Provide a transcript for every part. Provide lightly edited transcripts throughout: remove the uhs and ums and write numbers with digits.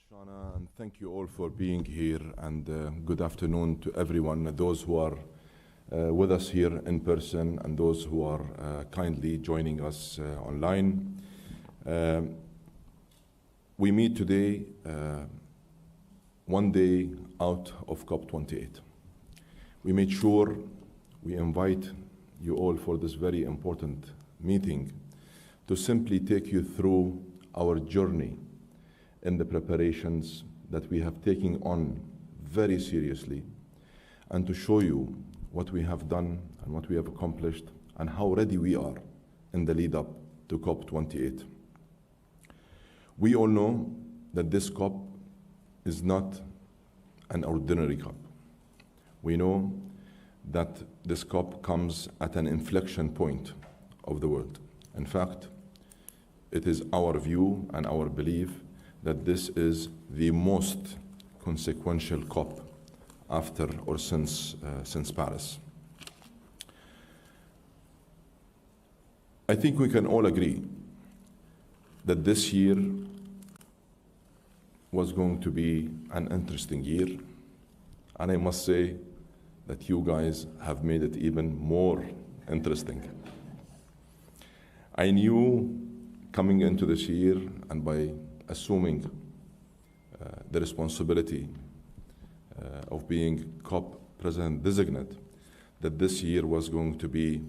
Shana, and thank you all for being here, and good afternoon to everyone, those who are with us here in person and those who are kindly joining us online. We meet today one day out of COP28. We made sure we invite you all for this very important meeting to simply take you through our journey in the preparations that we have taken on very seriously, and to show you what we have done and what we have accomplished and how ready we are in the lead up to COP28. We all know that this COP is not an ordinary COP. We know that this COP comes at an inflection point of the world. In fact, it is our view and our belief that this is the most consequential COP after or since Paris. I think we can all agree that this year was going to be an interesting year, and I must say that you guys have made it even more interesting. I knew coming into this year, and by assuming the responsibility of being COP President Designate, that this year was going to be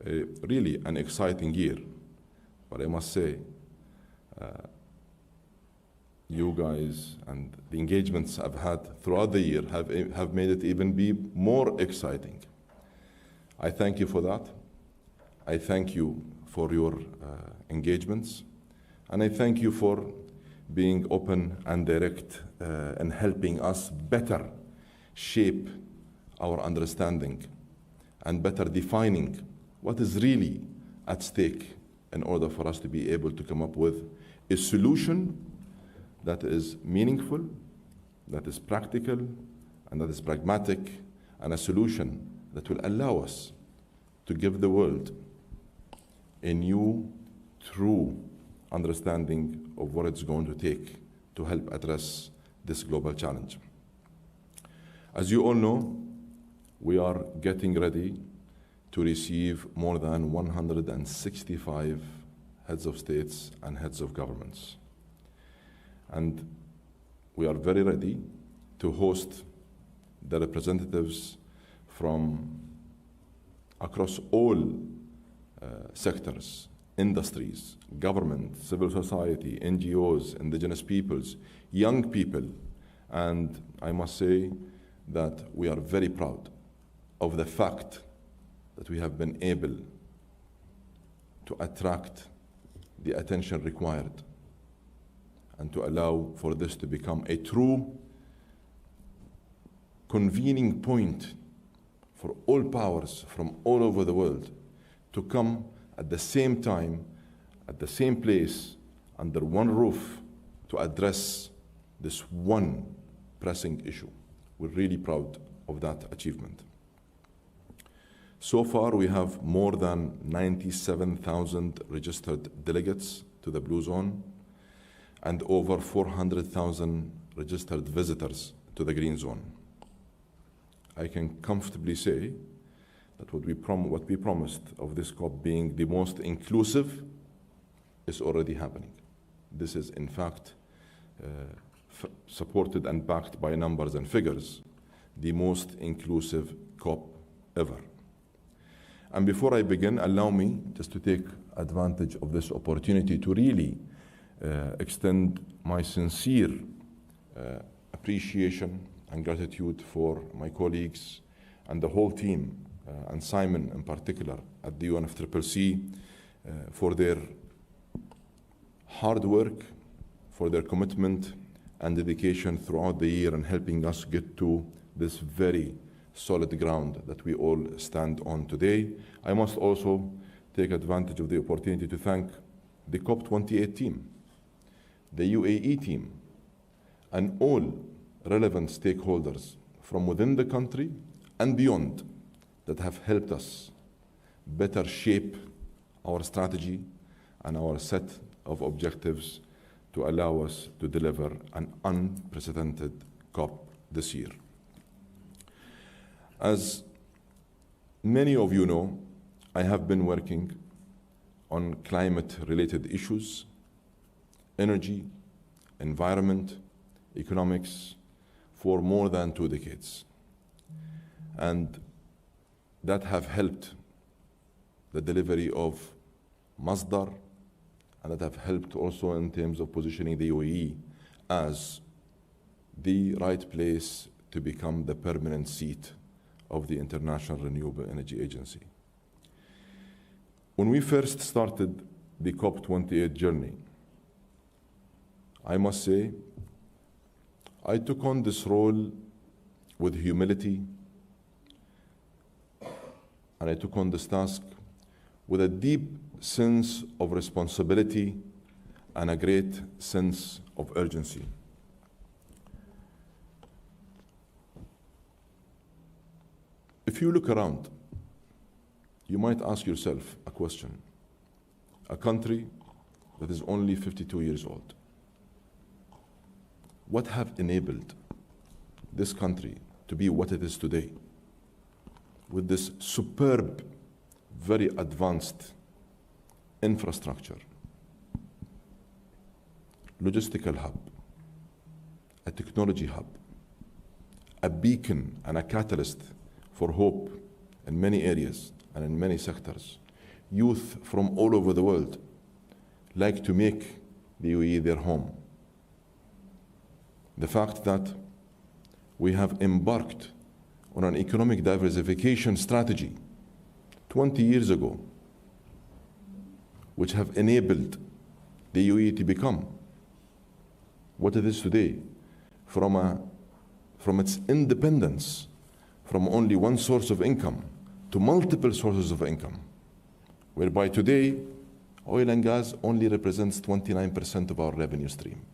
really an exciting year. But I must say, you guys and the engagements I've had throughout the year have made it even be more exciting. I thank you for that. I thank you for your engagements. And I thank you for being open and direct and helping us better shape our understanding and better defining what is really at stake in order for us to be able to come up with a solution that is meaningful, that is practical, and that is pragmatic, and a solution that will allow us to give the world a new, true understanding of what it's going to take to help address this global challenge. As you all know, we are getting ready to receive more than 165 heads of states and heads of governments. And we are very ready to host the representatives from across all sectors, industries, government, civil society, NGOs, indigenous peoples, young people. And I must say that we are very proud of the fact that we have been able to attract the attention required and to allow for this to become a true convening point for all powers from all over the world to come at the same time, at the same place, under one roof, to address this one pressing issue. We're really proud of that achievement. So far, we have more than 97,000 registered delegates to the Blue Zone and over 400,000 registered visitors to the Green Zone. I can comfortably say that what we promised of this COP being the most inclusive is already happening. This is, in fact, supported and backed by numbers and figures, the most inclusive COP ever. And before I begin, allow me just to take advantage of this opportunity to really extend my sincere appreciation and gratitude for my colleagues and the whole team, and Simon in particular at the UNFCCC, for their hard work, for their commitment and dedication throughout the year in helping us get to this very solid ground that we all stand on today. I must also take advantage of the opportunity to thank the COP28 team, the UAE team, and all relevant stakeholders from within the country and beyond that have helped us better shape our strategy and our set of objectives to allow us to deliver an unprecedented COP this year. As many of you know, I have been working on climate-related issues, energy, environment, economics, for more than 2 decades. And that have helped the delivery of Masdar, and that have helped also in terms of positioning the UAE as the right place to become the permanent seat of the International Renewable Energy Agency. When we first started the COP28 journey, I must say, I took on this role with humility, and I took on this task with a deep sense of responsibility and a great sense of urgency. If you look around, you might ask yourself a question. A country that is only 52 years old. What have enabled this country to be what it is today? With this superb, very advanced infrastructure, logistical hub, a technology hub, a beacon and a catalyst for hope in many areas and in many sectors. Youth from all over the world like to make the UAE their home. The fact that we have embarked on an economic diversification strategy 20 years ago, which have enabled the UAE to become what it is today, from its independence from only one source of income to multiple sources of income, whereby today oil and gas only represents 29% of our revenue stream.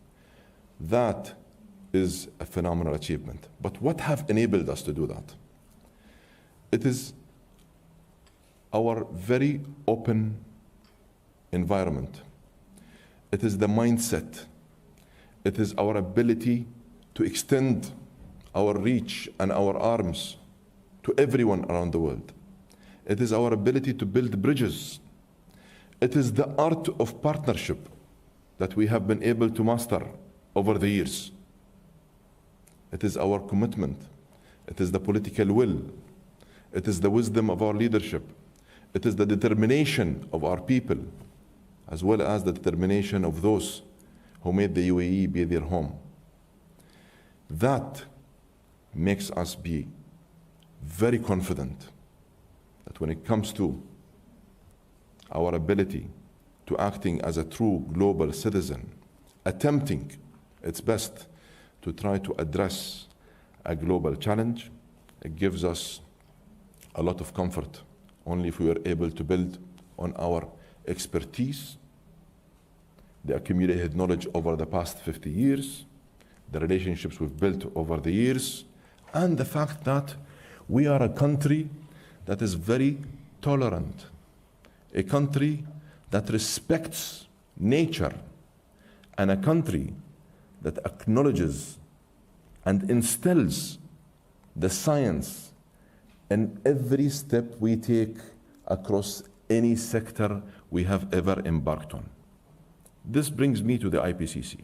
That is a phenomenal achievement. But what have enabled us to do that? It is our very open environment. It is the mindset. It is our ability to extend our reach and our arms to everyone around the world. It is our ability to build bridges. It is the art of partnership that we have been able to master over the years. It is our commitment. It is the political will. It is the wisdom of our leadership. It is the determination of our people, as well as the determination of those who made the UAE be their home. That makes us be very confident that when it comes to our ability to acting as a true global citizen, attempting its best to try to address a global challenge, it gives us a lot of comfort only if we are able to build on our expertise, the accumulated knowledge over the past 50 years, the relationships we've built over the years, and the fact that we are a country that is very tolerant, a country that respects nature, and a country that acknowledges and instills the science in every step we take across any sector we have ever embarked on. This brings me to the IPCC.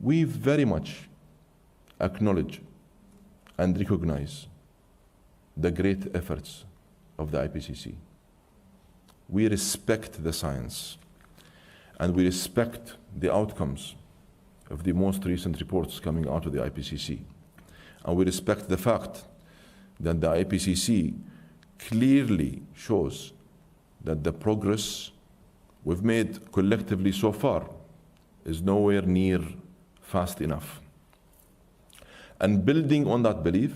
We very much acknowledge and recognize the great efforts of the IPCC. We respect the science, and we respect the outcomes of the most recent reports coming out of the IPCC. And we respect the fact that the IPCC clearly shows that the progress we've made collectively so far is nowhere near fast enough. And building on that belief,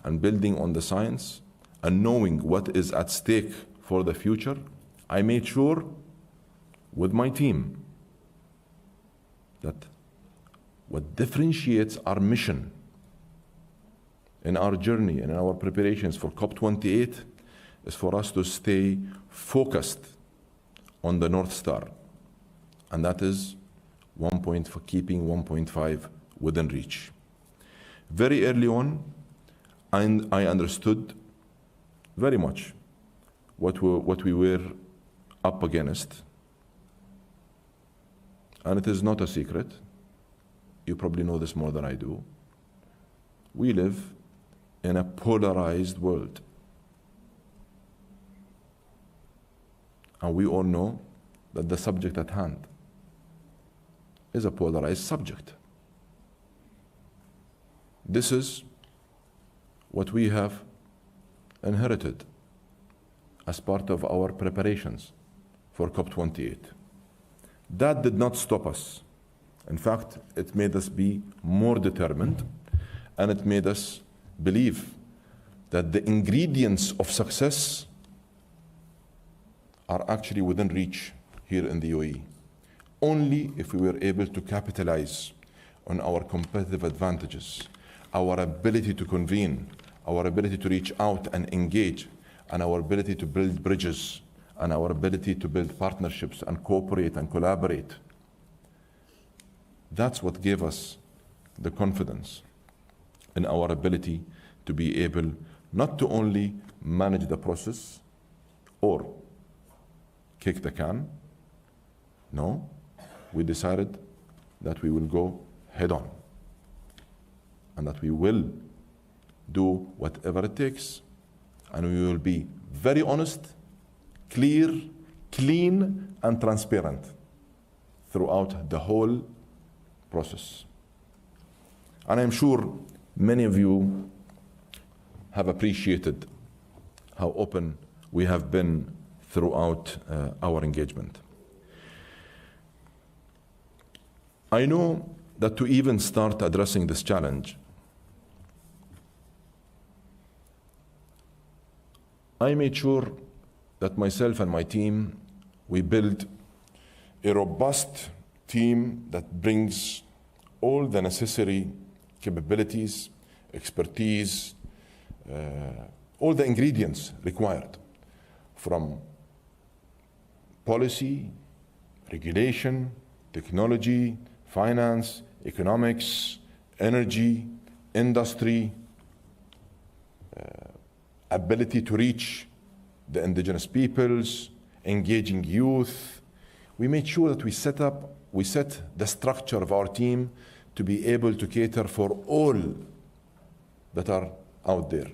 and building on the science, and knowing what is at stake for the future, I made sure with my team that what differentiates our mission in our journey and in our preparations for COP28 is for us to stay focused on the North Star. and that is for keeping 1.5 within reach. Very early on, I understood very much what we were up against. And it is not a secret. You probably know this more than I do. We live in a polarized world. And we all know that the subject at hand is a polarized subject. This is what we have inherited as part of our preparations for COP28. That did not stop us. In fact, it made us be more determined, and it made us believe that the ingredients of success are actually within reach here in the UAE. Only if we were able to capitalize on our competitive advantages, our ability to convene, our ability to reach out and engage, and our ability to build bridges, and our ability to build partnerships and cooperate and collaborate. That's what gave us the confidence in our ability to be able not to only manage the process or kick the can. No, we decided that we will go head on and that we will do whatever it takes, and we will be very honest, clear, clean, and transparent throughout the whole process. And I'm sure many of you have appreciated how open we have been throughout our engagement. I know that to even start addressing this challenge, I made sure that myself and my team, we build a robust team that brings all the necessary capabilities, expertise, all the ingredients required from policy, regulation, technology, finance, economics, energy, industry, ability to reach the indigenous peoples, engaging youth. We made sure that we set the structure of our team to be able to cater for all that are out there.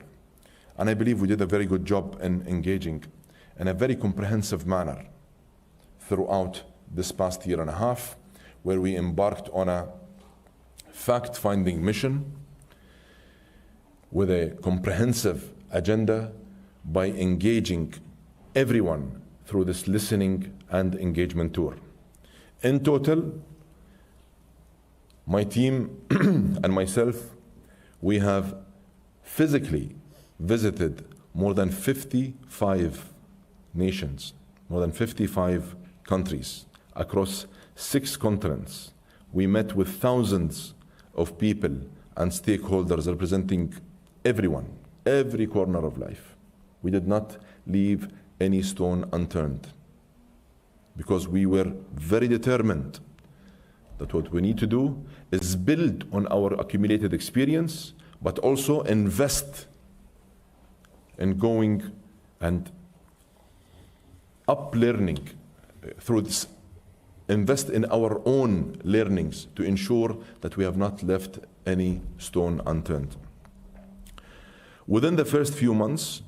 And I believe we did a very good job in engaging in a very comprehensive manner throughout this past year and a half, where we embarked on a fact-finding mission with a comprehensive agenda by engaging everyone through this listening and engagement tour. In total, my team and myself, we have physically visited more than 55 nations, more than 55 countries across 6 continents. We met with thousands of people and stakeholders representing everyone, every corner of life. We did not leave any stone unturned because we were very determined that what we need to do is build on our accumulated experience, but also invest in going and up-learning through this, invest in our own learnings to ensure that we have not left any stone unturned. Within the first few months,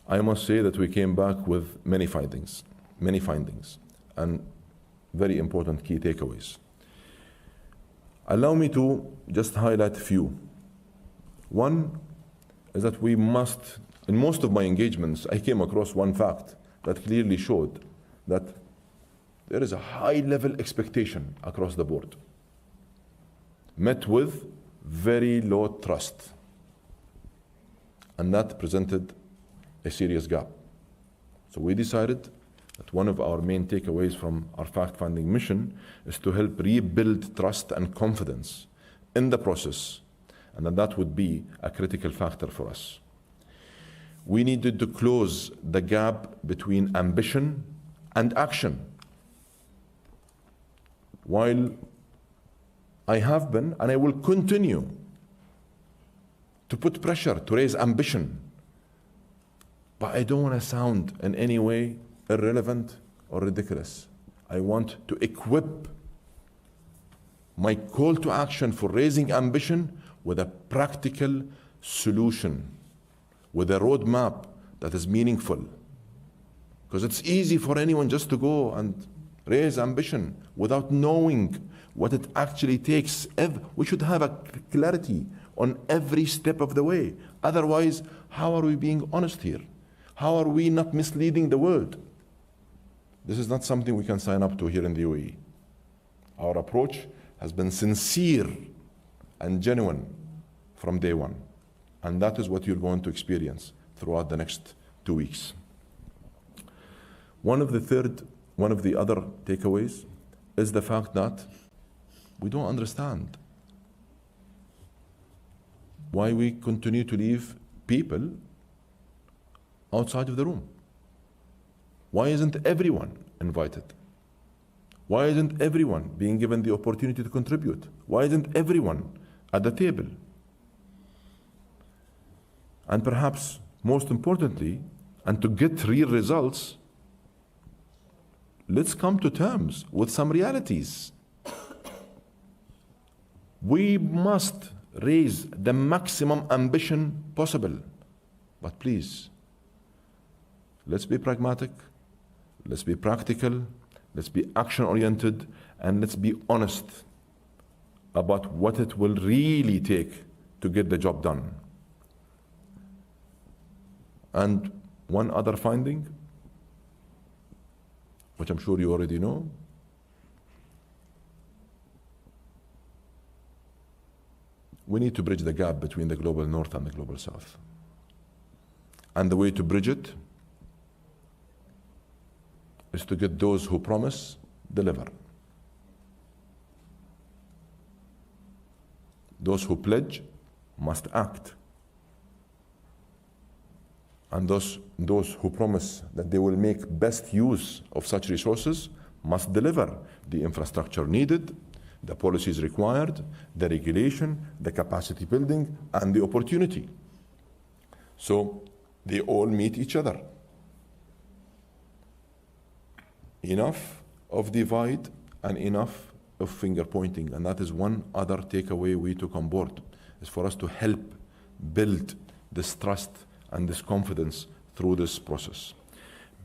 I must say that we came back with many findings, and very important key takeaways. Allow me to just highlight a few. One is that we must, in most of my engagements, I came across one fact that clearly showed that there is a high-level expectation across the board, met with very low trust. And that presented a serious gap. So we decided that one of our main takeaways from our fact-finding mission is to help rebuild trust and confidence in the process, and that would be a critical factor for us. We needed to close the gap between ambition and action. while I have been and I will continue to put pressure, to raise ambition, but I don't want to sound in any way irrelevant or ridiculous. I want to equip my call to action for raising ambition with a practical solution, with a roadmap that is meaningful. Because it's easy for anyone just to go and raise ambition without knowing what it actually takes. We should have a clarity on every step of the way. Otherwise, how are we being honest here? How are we not misleading the world? This is not something we can sign up to here in the UAE. Our approach has been sincere and genuine from day one. And that is what you're going to experience throughout the next 2 weeks. One of the other takeaways is the fact that we don't understand why we continue to leave people outside of the room. Why isn't everyone invited? Why isn't everyone being given the opportunity to contribute? Why isn't everyone at the table? And perhaps most importantly, and to get real results, let's come to terms with some realities. We must raise the maximum ambition possible. But please, let's be pragmatic, let's be practical, let's be action-oriented, and let's be honest about what it will really take to get the job done. And one other finding, which I'm sure you already know, we need to bridge the gap between the global north and the global south. And the way to bridge it is to get those who promise, deliver. Those who pledge must act. And those who promise that they will make best use of such resources must deliver the infrastructure needed, the policies required, the regulation, the capacity building, and the opportunity. So they all meet each other. Enough of divide and enough of finger pointing. And that is one other takeaway we took on board, is for us to help build this trust and this confidence through this process.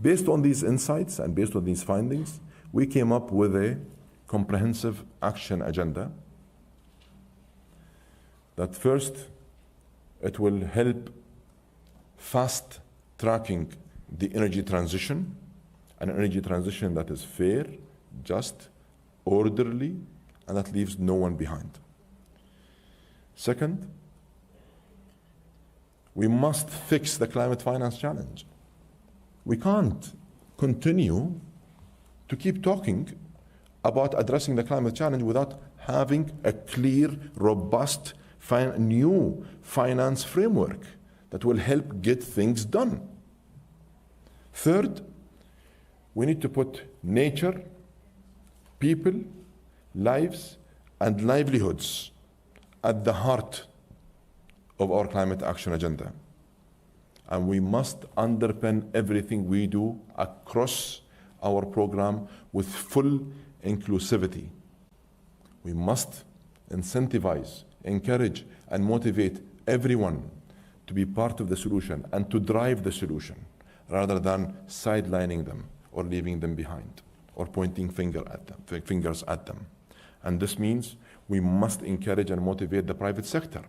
Based on these insights and based on these findings, we came up with a comprehensive action agenda that first, it will help fast tracking the energy transition, an energy transition that is fair, just, orderly, and that leaves no one behind. Second, we must fix the climate finance challenge. We can't continue to keep talking about addressing the climate challenge without having a clear, robust, new finance framework that will help get things done. Third, we need to put nature, people, lives, and livelihoods at the heart of our climate action agenda. And we must underpin everything we do across our program with full inclusivity. We must incentivize, encourage, and motivate everyone to be part of the solution and to drive the solution, rather than sidelining them or leaving them behind or pointing fingers at them. And this means we must encourage and motivate the private sector,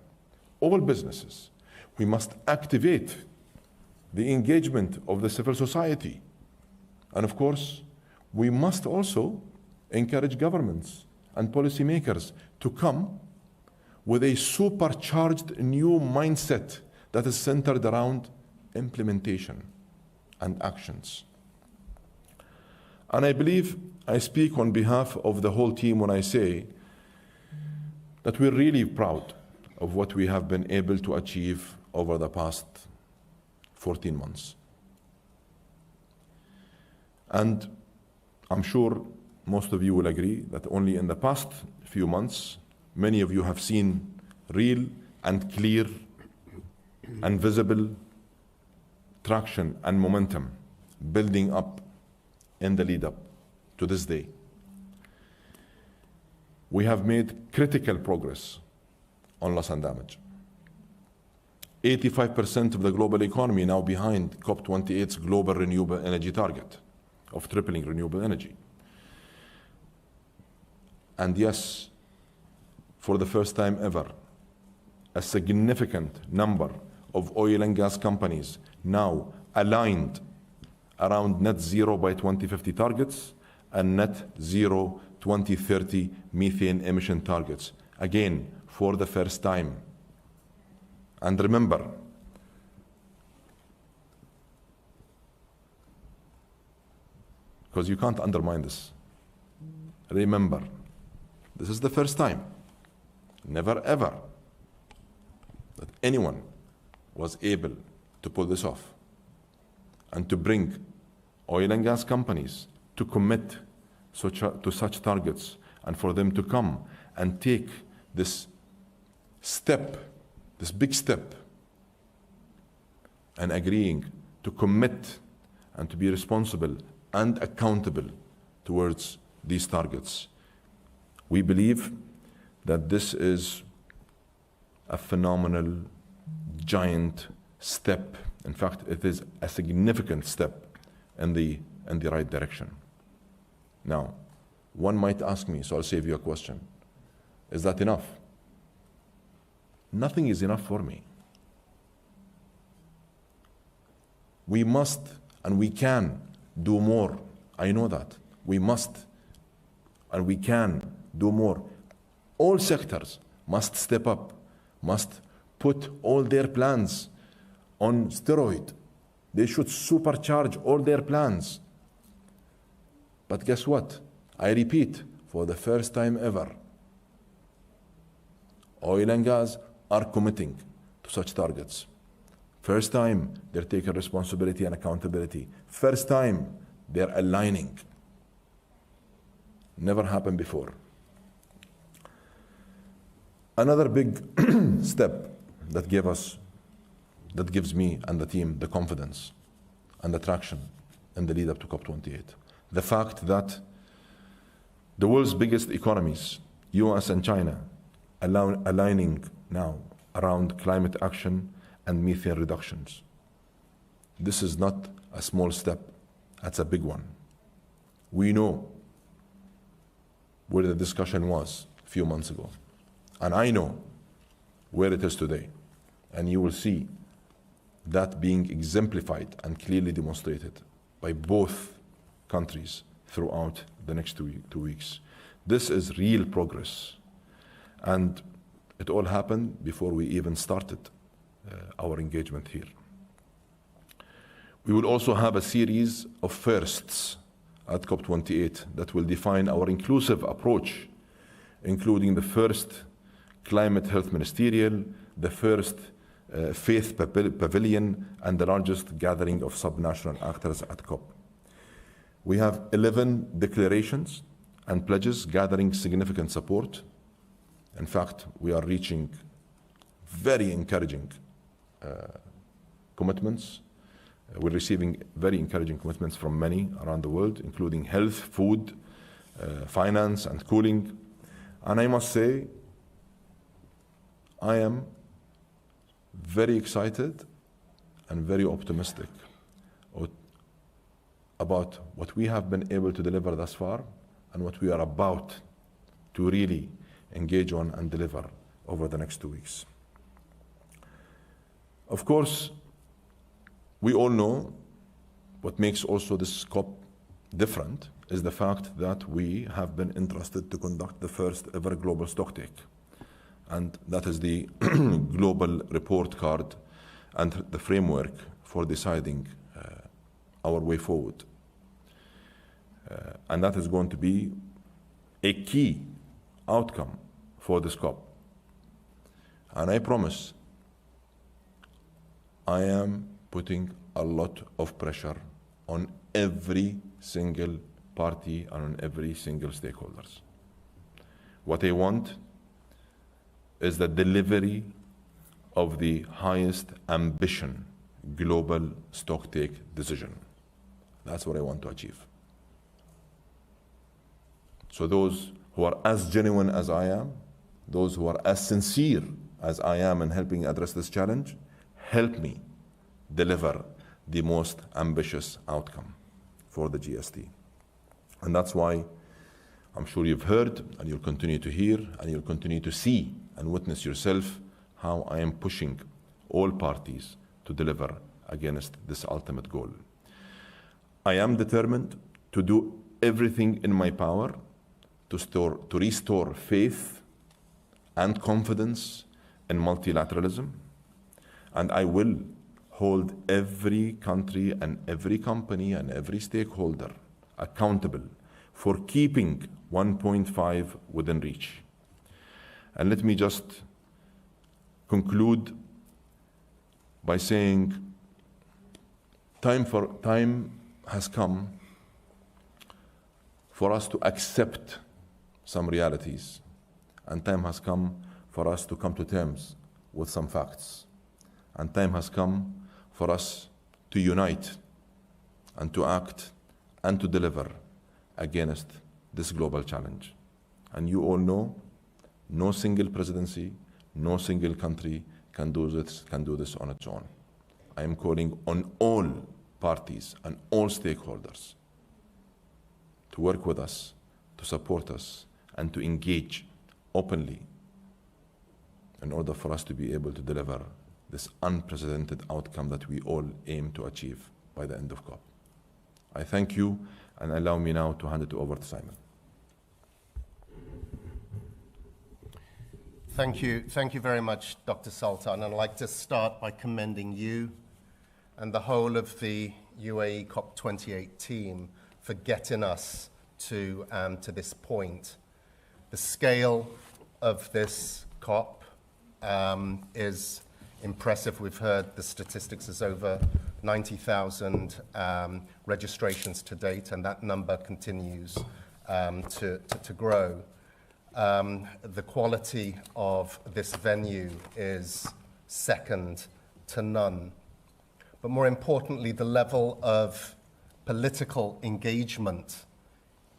all businesses. We must activate the engagement of the civil society. And of course, we must also encourage governments and policymakers to come with a supercharged new mindset that is centered around implementation and actions. And I believe I speak on behalf of the whole team when I say that we're really proud of what we have been able to achieve over the past 14 months. And I'm sure most of you will agree that only in the past few months, many of you have seen real and clear and visible traction and momentum building up in the lead up to this day. We have made critical progress on loss and damage. 85% of the global economy now behind COP28's global renewable energy target of tripling renewable energy. And yes, for the first time ever, a significant number of oil and gas companies now aligned around net zero by 2050 targets and net zero 2030 methane emission targets. Again, for the first time. And remember, because you can't undermine this, remember, this is the first time, never ever, that anyone was able to pull this off and to bring oil and gas companies to commit to such targets and for them to come and take this step, this big step, and agreeing to commit and to be responsible and accountable towards these targets. We believe that this is a phenomenal, giant step. In fact, it is a significant step in the right direction. Now, one might ask me, so I'll save you a question. Is that enough? Nothing is enough for me. We must and we can do more. I know that. We must and we can do more. All sectors must step up, must put all their plans on steroid. They should supercharge all their plans. But guess what? I repeat, for the first time ever, oil and gas are committing to such targets. First time they're taking responsibility and accountability. First time they're aligning. Never happened before. Another big step that gives me and the team the confidence and the traction in the lead up to COP28. The fact that the world's biggest economies, US and China, aligning now around climate action and methane reductions. This is not a small step, that's a big one. We know where the discussion was a few months ago, and I know where it is today, and you will see that being exemplified and clearly demonstrated by both countries throughout the next 2 weeks. This is real progress, and it all happened before we even started our engagement here. We will also have a series of firsts at COP28 that will define our inclusive approach, including the first climate health ministerial, the first faith pavilion, and the largest gathering of subnational actors at COP. We have 11 declarations and pledges gathering significant support. In fact, we are reaching very encouraging commitments. We're receiving very encouraging commitments from many around the world, including health, food, finance, and cooling. And I must say, I am very excited and very optimistic about what we have been able to deliver thus far and what we are about to really engage on and deliver over the next 2 weeks. Of course, we all know what makes also this COP different is the fact that we have been entrusted to conduct the first ever global stocktake. And that is the global report card and the framework for deciding our way forward. And that is going to be a key outcome for this COP. And I promise I am putting a lot of pressure on every single party and on every single stakeholders. What I want is the delivery of the highest ambition global stocktake decision. That's what I want to achieve. So those who are as genuine as I am, those who are as sincere as I am in helping address this challenge, help me deliver the most ambitious outcome for the GST. And that's why I'm sure you've heard, and you'll continue to hear, and you'll continue to see and witness yourself how I am pushing all parties to deliver against this ultimate goal. I am determined to do everything in my power to restore faith and confidence in multilateralism, and I will hold every country and every company and every stakeholder accountable for keeping 1.5 within reach. And let me just conclude by saying time has come for us to accept some realities, and time has come for us to come to terms with some facts, and time has come for us to unite and to act and to deliver against this global challenge. And you all know, no single presidency, no single country can do this on its own. I am calling on all parties and all stakeholders to work with us, to support us, and to engage openly in order for us to be able to deliver this unprecedented outcome that we all aim to achieve by the end of COP. I thank you, and allow me now to hand it over to Simon. Thank you very much, Dr. Sultan. I'd like to start by commending you and the whole of the UAE COP28 team for getting us to this point. The scale of this COP is impressive. We've heard the statistics is over 90,000 registrations to date, and that number continues to grow. The quality of this venue is second to none. But more importantly, the level of political engagement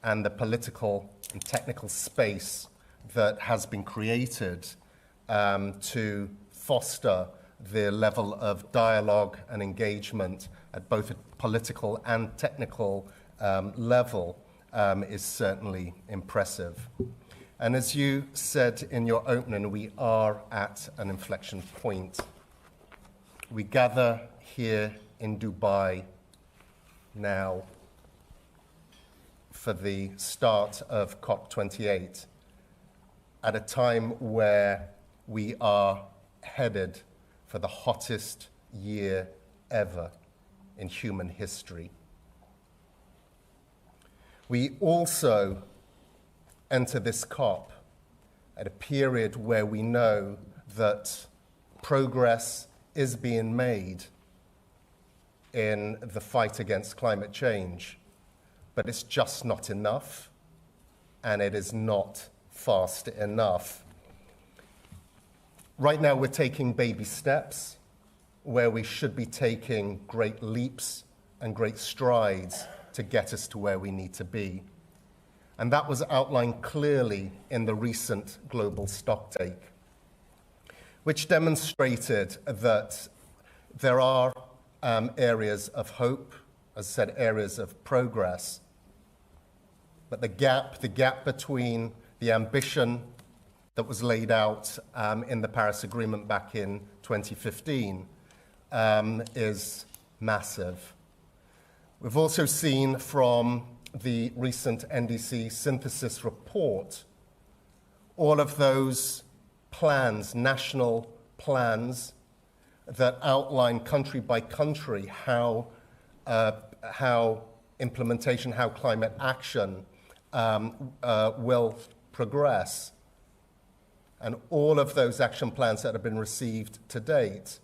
and the political and technical space that has been created to foster the level of dialogue and engagement at both a political and technical level is certainly impressive. And as you said in your opening, we are at an inflection point. We gather here in Dubai now for the start of COP28 at a time where we are headed for the hottest year ever in human history. We also enter this COP at a period where we know that progress is being made in the fight against climate change, but it's just not enough, and it is not fast enough. Right now, we're taking baby steps where we should be taking great leaps and great strides to get us to where we need to be. And that was outlined clearly in the recent global stocktake, which demonstrated that there are areas of hope, as I said, areas of progress, but the gap between the ambition that was laid out in the Paris Agreement back in 2015 is massive. We've also seen from the recent NDC synthesis report all of those plans, national plans, that outline country by country how implementation, how climate action will progress. And all of those action plans that have been received to date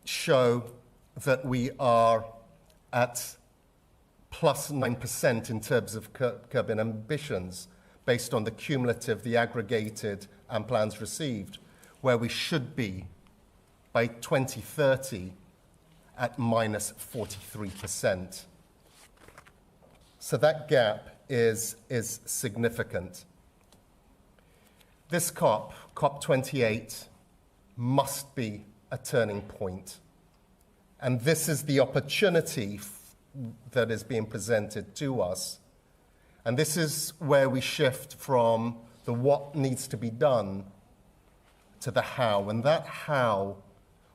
show that we are at plus 9% in terms of curbing ambitions based on the cumulative, the aggregated plans received, where we should be by 2030 at minus 43%. So that gap is significant. This COP28, must be a turning point. And this is the opportunity that is being presented to us. And this is where we shift from the what needs to be done to the how. And that how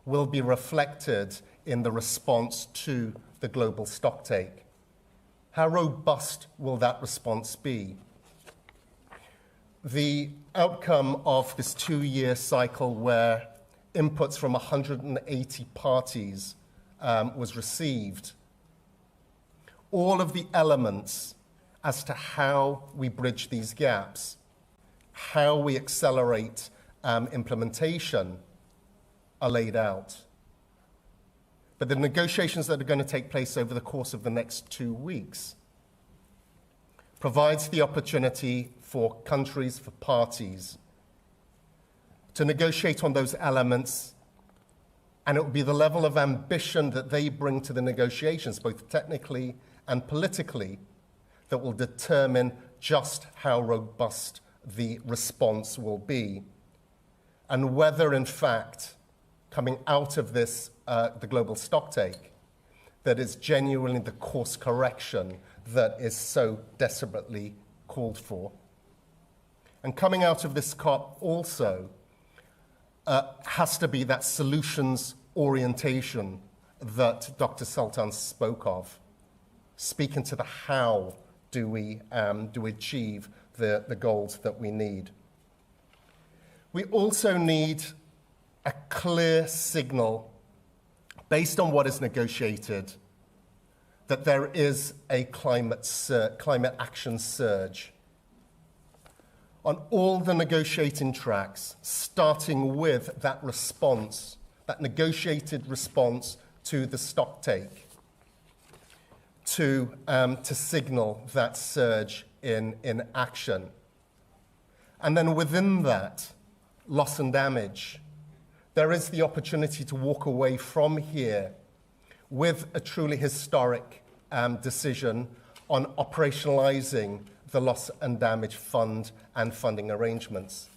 will be reflected in the response to the global stocktake. How robust will that response be? The outcome of this 2-year cycle where inputs from 180 parties was received, all of the elements as to how we bridge these gaps, how we accelerate implementation are laid out. But the negotiations that are going to take place over the course of the next 2 weeks provides the opportunity for countries, for parties, to negotiate on those elements, and it will be the level of ambition that they bring to the negotiations, both technically and politically, that will determine just how robust the response will be, and whether, in fact, coming out of this, the global stocktake, that is genuinely the course correction that is so desperately called for. And coming out of this COP also has to be that solutions orientation that Dr. Sultan spoke of, speaking to the how do we achieve the goals that we need. We also need a clear signal based on what is negotiated that there is a climate action surge on all the negotiating tracks, starting with that response, that negotiated response to the stocktake, to signal that surge in action. And then within that, loss and damage, there is the opportunity to walk away from here with a truly historic decision on operationalizing the loss and damage fund and funding arrangements.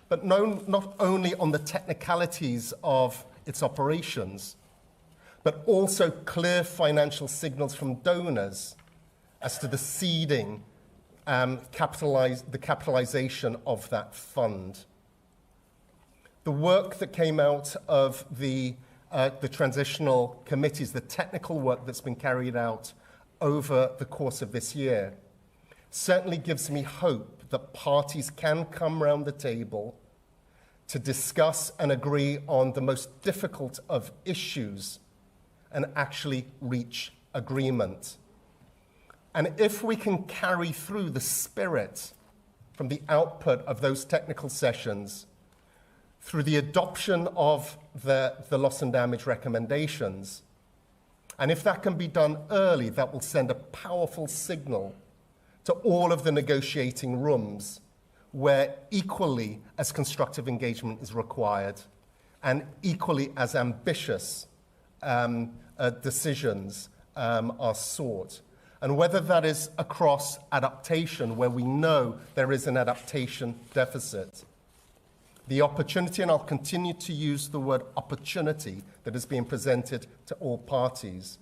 But not only on the technicalities of its operations, but also clear financial signals from donors as to the seeding, the capitalization of that fund. The work that came out of the transitional committees, the technical work that's been carried out over the course of this year, certainly gives me hope that parties can come round the table to discuss and agree on the most difficult of issues and actually reach agreement. And if we can carry through the spirit from the output of those technical sessions through the adoption of the loss and damage recommendations, and if that can be done early, that will send a powerful signal to all of the negotiating rooms where equally as constructive engagement is required and equally as ambitious decisions are sought. And whether that is across adaptation, where we know there is an adaptation deficit, the opportunity, and I'll continue to use the word opportunity that is being presented to all parties,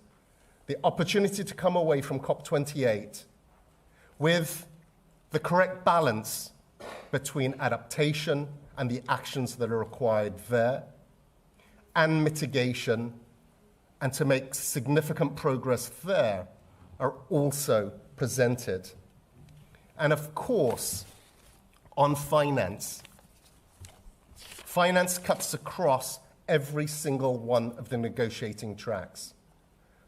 the opportunity to come away from COP28 with the correct balance between adaptation and the actions that are required there, and mitigation, and to make significant progress there, are also presented. And of course, on finance, finance cuts across every single one of the negotiating tracks.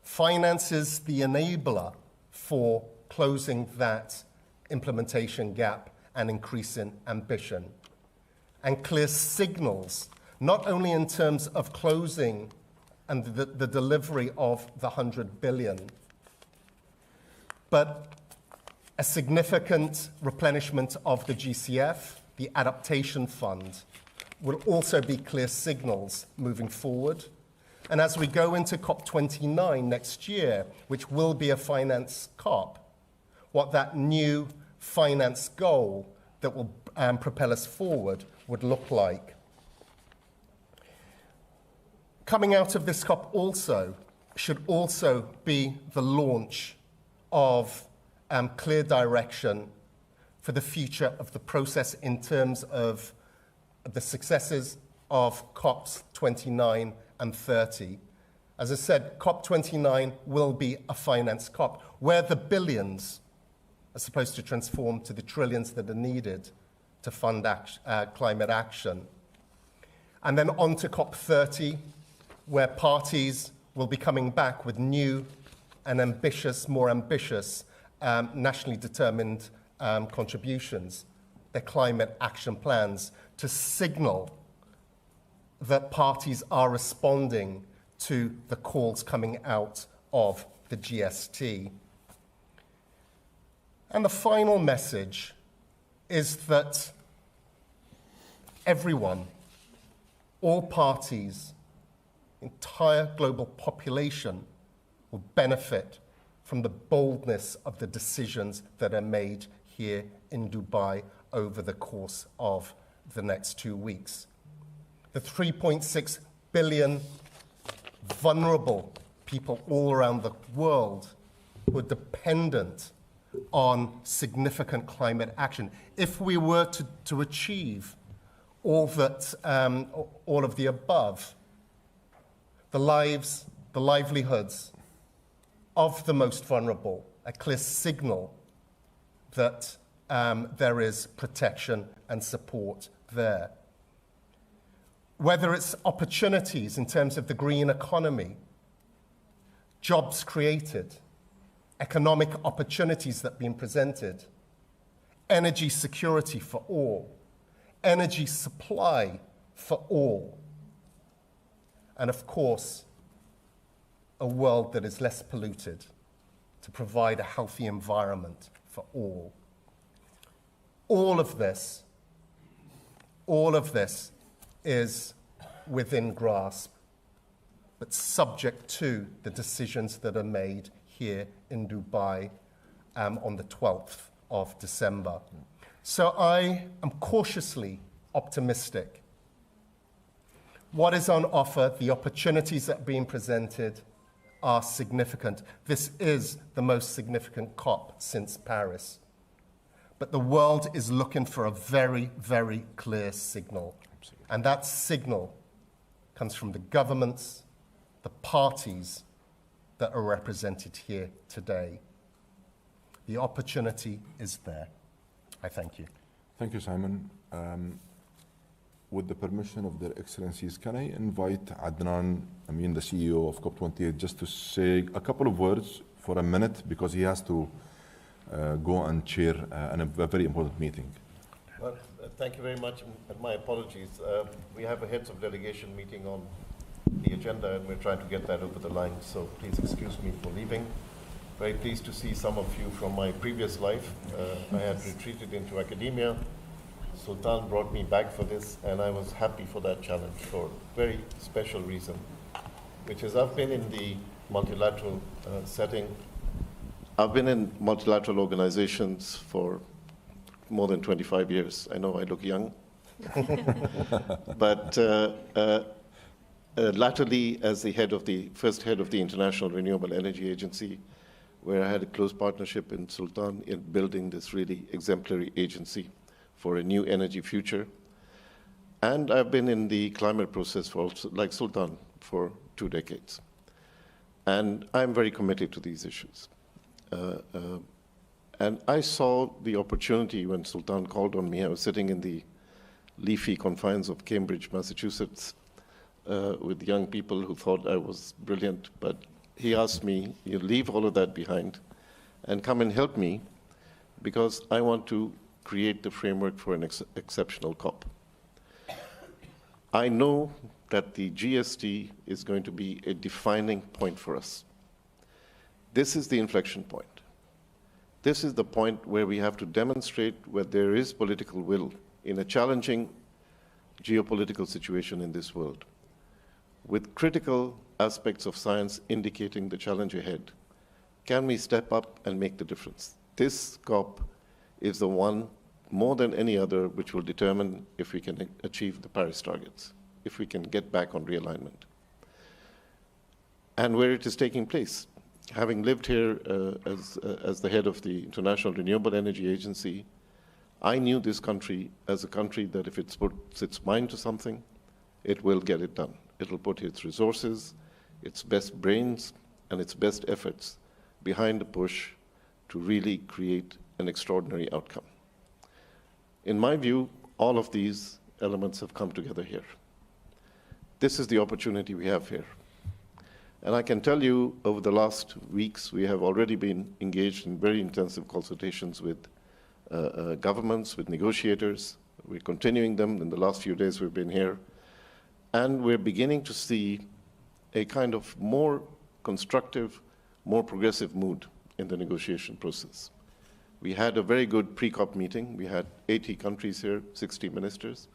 Finance is the enabler for closing that implementation gap and increasing ambition. And clear signals, not only in terms of closing and the delivery of the 100 billion, but a significant replenishment of the GCF, the Adaptation Fund, will also be clear signals moving forward. And as we go into COP29 next year, which will be a finance COP, what that new finance goal that will propel us forward would look like. Coming out of this COP also should also be the launch of clear direction for the future of the process in terms of the successes of COPs 29 and 30. As I said, COP29 will be a finance COP, where the billions are supposed to transform to the trillions that are needed to fund climate action. And then on to COP30, where parties will be coming back with new and ambitious, more ambitious, nationally determined contributions, their climate action plans, to signal that parties are responding to the calls coming out of the GST. And the final message is that everyone, all parties, entire global population will benefit from the boldness of the decisions that are made here in Dubai over the course of the next 2 weeks. The 3.6 billion vulnerable people all around the world who are dependent on significant climate action. If we were to achieve all of the above, the lives, the livelihoods of the most vulnerable, a clear signal that there is protection and support there. Whether it's opportunities in terms of the green economy, jobs created, economic opportunities that are being presented, energy security for all, energy supply for all, and of course, a world that is less polluted to provide a healthy environment for all. All of this is within grasp, but subject to the decisions that are made here in Dubai on the 12th of December. So I am cautiously optimistic. What is on offer, the opportunities that are being presented are significant. This is the most significant COP since Paris. But the world is looking for a very, very clear signal. Absolutely. And that signal comes from the governments, the parties that are represented here today. The opportunity is there. I thank you. Thank you, Simon. With the permission of their excellencies, can I invite Adnan, the CEO of COP28, just to say a couple of words for a minute, because he has to go and chair a very important meeting. Well, thank you very much, and my apologies. We have a heads of delegation meeting on the agenda, and we're trying to get that over the line, so please excuse me for leaving. Very pleased to see some of you from my previous life. I had retreated into academia. Sultan brought me back for this, and I was happy for that challenge for a very special reason, which is I've been in the multilateral setting. I've been in multilateral organizations for more than 25 years. I know I look young. But latterly, as the first head of the International Renewable Energy Agency, where I had a close partnership in Sultan in building this really exemplary agency for a new energy future. And I've been in the climate process for also, like Sultan, for 2 decades. And I'm very committed to these issues. And I saw the opportunity when Sultan called on me. I was sitting in the leafy confines of Cambridge, Massachusetts, with young people who thought I was brilliant. But he asked me, you leave all of that behind and come and help me, because I want to create the framework for an exceptional COP. I know that the GST is going to be a defining point for us. This is the inflection point. This is the point where we have to demonstrate where there is political will in a challenging geopolitical situation in this world, with critical aspects of science indicating the challenge ahead. Can we step up and make the difference? This COP is the one, more than any other, which will determine if we can achieve the Paris targets, if we can get back on realignment. And where it is taking place. Having lived here as the head of the International Renewable Energy Agency, I knew this country as a country that if it puts its mind to something, it will get it done. It'll put its resources, its best brains, and its best efforts behind the push to really create an extraordinary outcome. In my view, all of these elements have come together here. This is the opportunity we have here. And I can tell you, over the last weeks, we have already been engaged in very intensive consultations with governments, with negotiators. We're continuing them. In the last few days, we've been here. And we're beginning to see a kind of more constructive, more progressive mood in the negotiation process. We had a very good pre-COP meeting. We had 80 countries here, 60 ministers.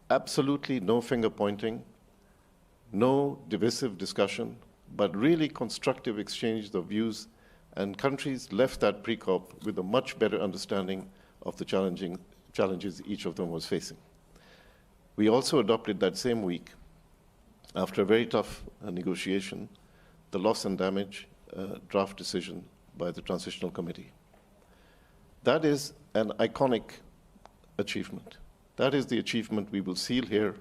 Absolutely no finger pointing, no divisive discussion, but really constructive exchange of views, and countries left that pre-COP with a much better understanding of the challenges each of them was facing. We also adopted that same week, after a very tough negotiation, the loss and damage draft decision by the Transitional Committee. That is an iconic achievement. That is the achievement we will seal here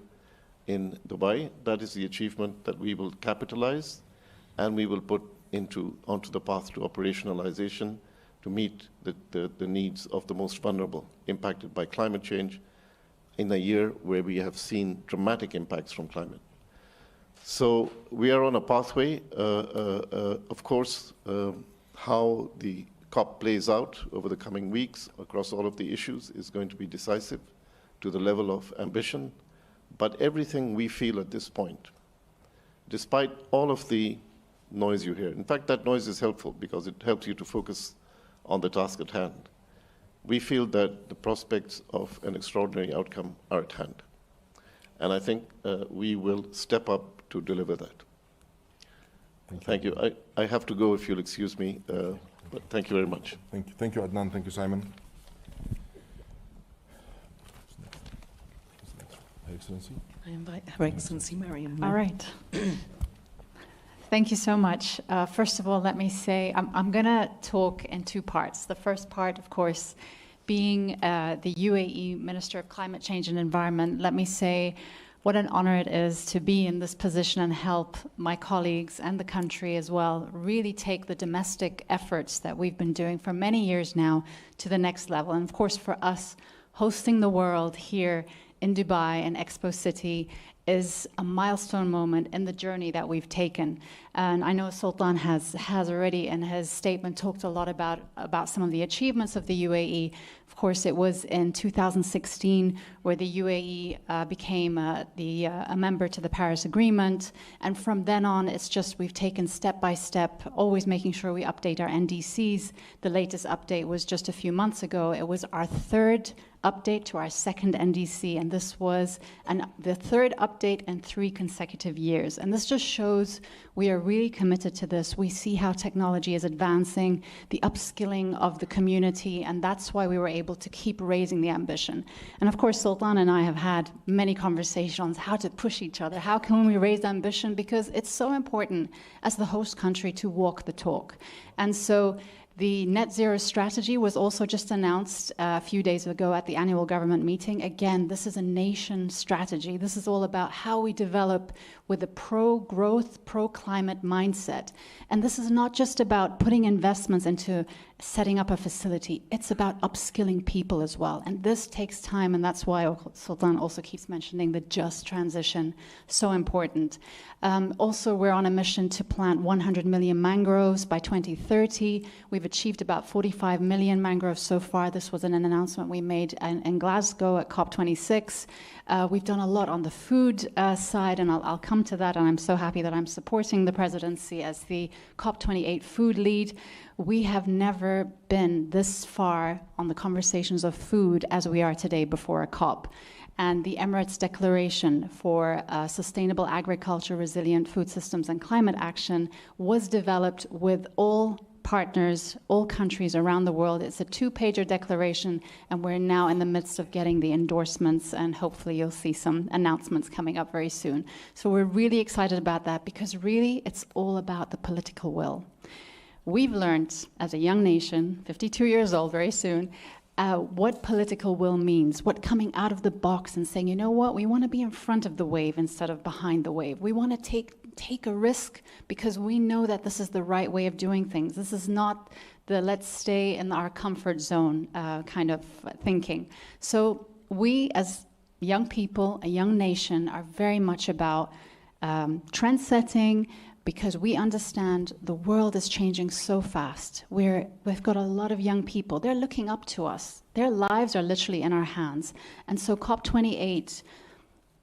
in Dubai. That is the achievement that we will capitalize and we will put onto the path to operationalization to meet the needs of the most vulnerable impacted by climate change in a year where we have seen dramatic impacts from climate. So we are on a pathway. Of course, how the COP plays out over the coming weeks across all of the issues is going to be decisive to the level of ambition. But everything we feel at this point, despite all of the noise you hear, in fact, that noise is helpful because it helps you to focus on the task at hand. We feel that the prospects of an extraordinary outcome are at hand. And I think we will step up to deliver that. Thank you. I have to go if you'll excuse me, but thank you very much. Thank you, Adnan. Thank you, Simon. Her Excellency. I invite Her Excellency Mariam. All right. Thank you so much. First of all, let me say I'm going to talk in two parts. The first part, of course, being the UAE Minister of Climate Change and Environment, let me say what an honor it is to be in this position and help my colleagues and the country as well really take the domestic efforts that we've been doing for many years now to the next level. And of course, for us, hosting the world here in Dubai and Expo City is a milestone moment in the journey that we've taken. And I know Sultan has already in his statement talked a lot about some of the achievements of the UAE. Of course, it was in 2016 where the UAE became a member to the Paris Agreement. And from then on, it's just we've taken step by step, always making sure we update our NDCs. The latest update was just a few months ago. It was our third update to our second NDC, and this was the third update in 3 consecutive years. And this just shows we are really committed to this. We see how technology is advancing, the upskilling of the community, and that's why we were able to keep raising the ambition. And of course, Sultan and I have had many conversations on how to push each other. How can we raise ambition? Because it's so important as the host country to walk the talk. And so the net zero strategy was also just announced a few days ago at the annual government meeting. Again, this is a nation strategy. This is all about how we develop with a pro-growth, pro-climate mindset. And this is not just about putting investments into setting up a facility. It's about upskilling people as well. And this takes time, and that's why Sultan also keeps mentioning the just transition, so important. Also, we're on a mission to plant 100 million mangroves by 2030. We've achieved about 45 million mangroves so far. This was an announcement we made in Glasgow at COP26. We've done a lot on the food side, and I'll come to that, and I'm so happy that I'm supporting the presidency as the COP28 food lead. We have never been this far on the conversations of food as we are today before a COP. And the Emirates Declaration for Sustainable Agriculture, Resilient Food Systems and Climate Action was developed with all partners, all countries around the world. It's a 2-pager declaration, and we're now in the midst of getting the endorsements, and hopefully you'll see some announcements coming up very soon. So we're really excited about that, because really it's all about the political will. We've learned as a young nation, 52 years old very soon, what political will means, what coming out of the box and saying, you know what, we want to be in front of the wave instead of behind the wave. We want to take a risk because we know that this is the right way of doing things. This is not the let's stay in our comfort zone kind of thinking. So we as young people, a young nation, are very much about trend setting, because we understand the world is changing so fast. We've got a lot of young people. They're looking up to us. Their lives are literally in our hands. And so COP28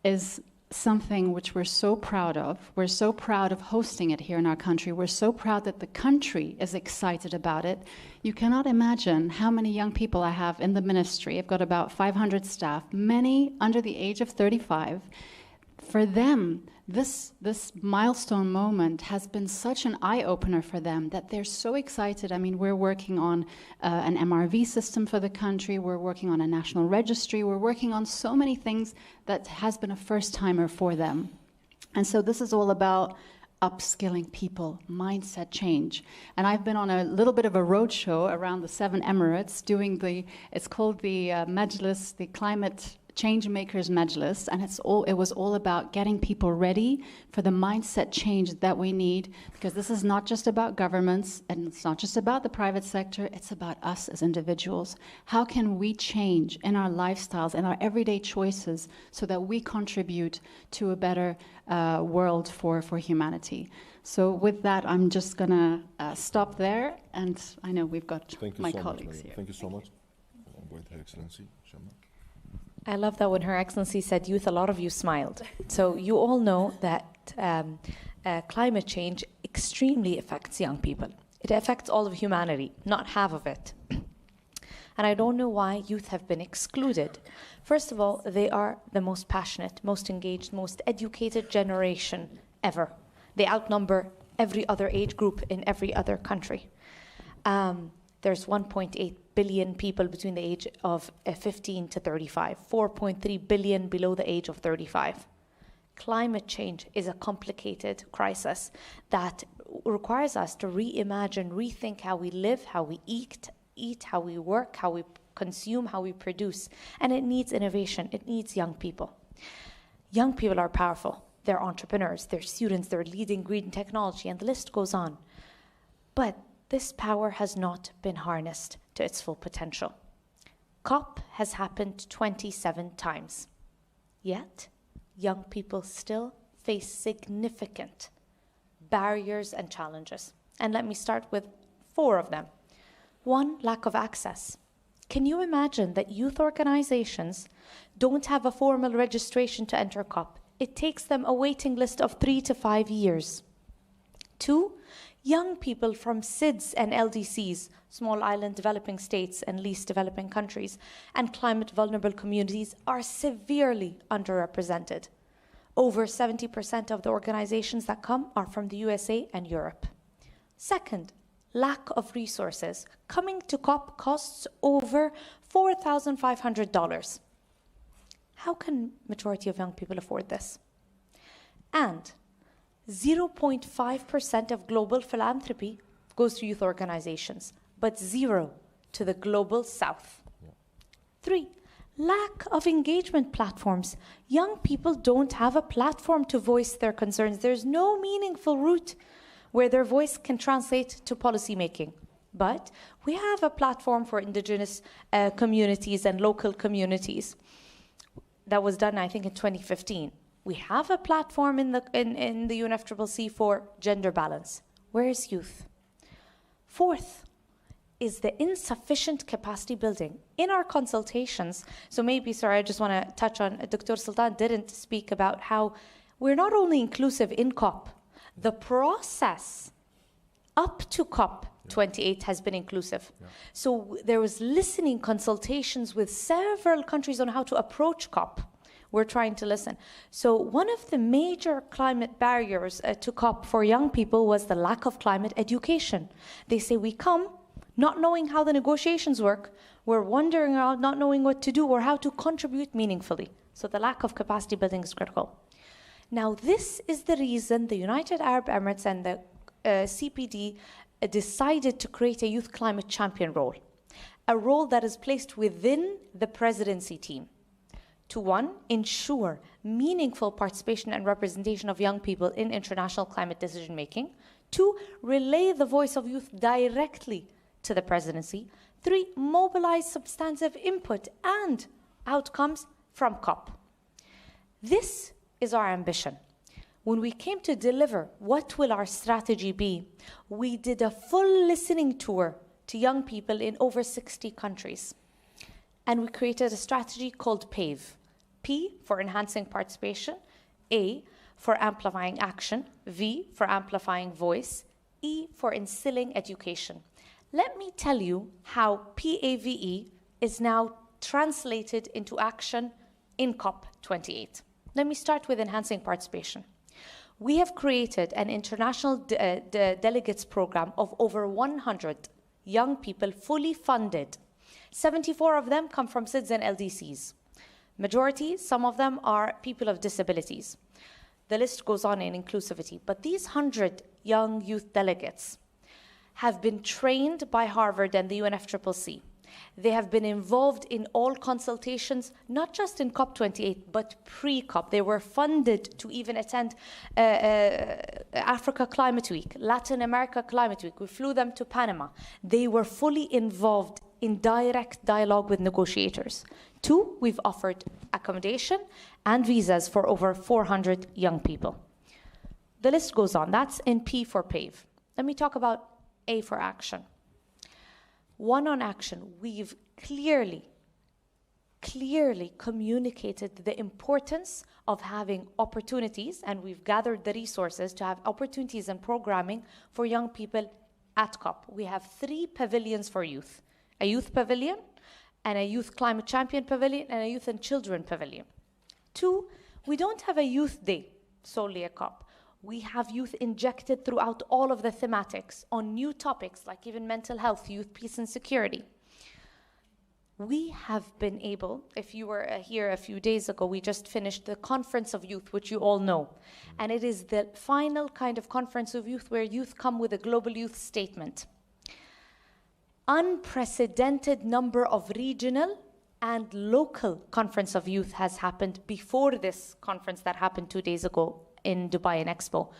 is something which we're so proud of. We're so proud of hosting it here in our country. We're so proud that the country is excited about it. You cannot imagine how many young people I have in the ministry. I've got about 500 staff, many under the age of 35. For them, this milestone moment has been such an eye-opener for them that they're so excited. I mean, we're working on an MRV system for the country. We're working on a national registry. We're working on so many things that has been a first-timer for them. And so this is all about upskilling people, mindset change. And I've been on a little bit of a roadshow around the 7 Emirates doing it's called the Majlis, the Climate Change Makers Majlis, and it was all about getting people ready for the mindset change that we need, because this is not just about governments and it's not just about the private sector, it's about us as individuals. How can we change in our lifestyles and our everyday choices so that we contribute to a better world for humanity? So with that, I'm just going to stop there, and I know we've got my colleagues here. Thank you so much. With Her Excellency, Shamma. I love that when Her Excellency said youth, a lot of you smiled. So you all know that climate change extremely affects young people. It affects all of humanity, not half of it. And I don't know why youth have been excluded. First of all, they are the most passionate, most engaged, most educated generation ever. They outnumber every other age group in every other country. There's 1.8 billion people between the age of 15 to 35, 4.3 billion below the age of 35. Climate change is a complicated crisis that requires us to reimagine, rethink how we live, how we eat, how we work, how we consume, how we produce. And it needs innovation. It needs young people. Young people are powerful. They're entrepreneurs, they're students, they're leading green technology, and the list goes on. But this power has not been harnessed to its full potential. COP has happened 27 times. Yet, young people still face significant barriers and challenges. And let me start with 4 of them. 1, lack of access. Can you imagine that youth organizations don't have a formal registration to enter COP? It takes them a waiting list of 3 to 5 years. 2, young people from SIDS and LDCs, small island developing states and least developing countries, and climate vulnerable communities are severely underrepresented. Over 70% of the organizations that come are from the USA and Europe. Second, lack of resources. Coming to COP costs over $4,500. How can majority of young people afford this? And 0.5% of global philanthropy goes to youth organizations, but 0 to the global south. 3, lack of engagement platforms. Young people don't have a platform to voice their concerns. There's no meaningful route where their voice can translate to policy making. But we have a platform for indigenous communities and local communities that was done, I think, in 2015. We have a platform in the UNFCCC for gender balance. Where is youth? 4th, is the insufficient capacity building. In our consultations, so maybe, sorry, I just want to touch on, Dr. Sultan didn't speak about how we're not only inclusive in COP, the process up to COP28 has been inclusive. So there was listening consultations with several countries on how to approach COP. We're trying to listen. So one of the major climate barriers to COP for young people was the lack of climate education. They say we come not knowing how the negotiations work, we're wandering around not knowing what to do or how to contribute meaningfully. So the lack of capacity building is critical. Now this is the reason the United Arab Emirates and the CPD decided to create a youth climate champion role, a role that is placed within the presidency team to, one, ensure meaningful participation and representation of young people in international climate decision making, two, relay the voice of youth directly to the presidency, three, mobilize substantive input and outcomes from COP. This is our ambition. When we came to deliver what will our strategy be, we did a full listening tour to young people in over 60 countries. And we created a strategy called PAVE. P for enhancing participation, A for amplifying action, V for amplifying voice, E for instilling education. Let me tell you how PAVE is now translated into action in COP28. Let me start with enhancing participation. We have created an international delegates program of over 100 young people fully funded. 74 of them come from SIDS and LDCs. Majority, some of them are people of disabilities. The list goes on in inclusivity. But these 100 young youth delegates have been trained by Harvard and the UNFCCC. They have been involved in all consultations, not just in COP28, but pre-COP. They were funded to even attend Africa Climate Week, Latin America Climate Week. We flew them to Panama. They were fully involved in direct dialogue with negotiators. Two, we've offered accommodation and visas for over 400 young people. The list goes on. That's in P for PAVE. Let me talk about A for action. One, on action, we've clearly communicated the importance of having opportunities, and we've gathered the resources to have opportunities and programming for young people at COP. We have 3 pavilions for youth: a youth pavilion, and a youth climate champion pavilion, and a youth and children pavilion. 2, we don't have a youth day solely at COP. We have youth injected throughout all of the thematics on new topics like even mental health, youth, peace and security. We have been able, if you were here a few days ago, we just finished the Conference of Youth, which you all know. And it is the final kind of Conference of Youth where youth come with a global youth statement. Unprecedented number of regional and local Conference of Youth has happened before this conference that happened 2 days ago in Dubai in Expo.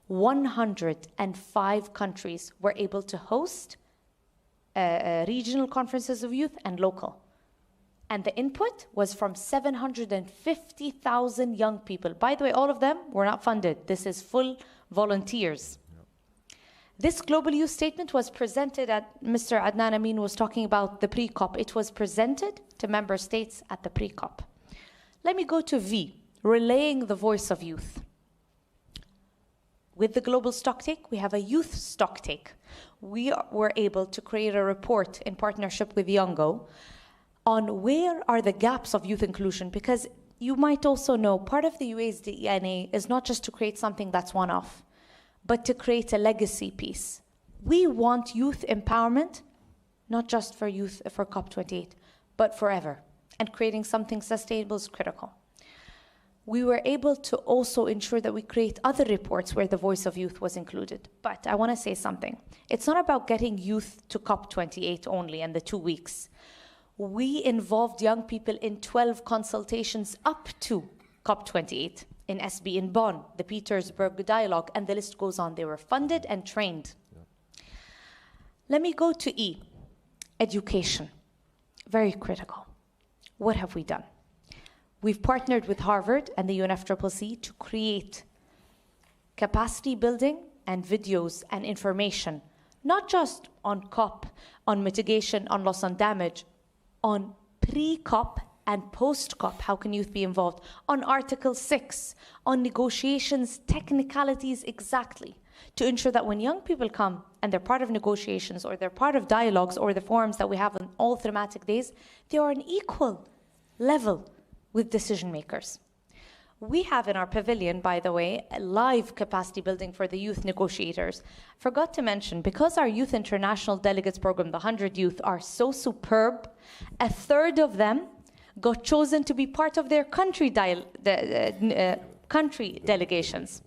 105 countries were able to host regional conferences of youth and local. And the input was from 750,000 young people. By the way, all of them were not funded. This is full volunteers. This Global Youth Statement was presented at, Mr. Adnan Amin was talking about the pre-COP. It was presented to member states at the pre-COP. Let me go to V, relaying the voice of youth. With the global stocktake, we have a youth stocktake. We were able to create a report in partnership with Youngo on where are the gaps of youth inclusion, because you might also know part of the UAE's DNA is not just to create something that's one-off, but to create a legacy piece. We want youth empowerment, not just for youth for COP28, but forever. And creating something sustainable is critical. We were able to also ensure that we create other reports where the voice of youth was included. But I want to say something. It's not about getting youth to COP28 only and the 2 weeks. We involved young people in 12 consultations up to COP28 in SB in Bonn, the Petersburg Dialogue, and the list goes on. They were funded and trained. Yeah. Let me go to E, education. Very critical. What have we done? We've partnered with Harvard and the UNFCCC to create capacity building and videos and information not just on COP, on mitigation, on loss and damage, on pre-COP and post-COP, how can youth be involved? On Article 6, on negotiations, technicalities exactly, to ensure that when young people come and they're part of negotiations or they're part of dialogues or the forums that we have on all thematic days, they are on equal level with decision makers. We have in our pavilion, by the way, a live capacity building for the youth negotiators. Forgot to mention, because our Youth International Delegates Program, the 100 youth, are so superb, a third of them got chosen to be part of their country delegations.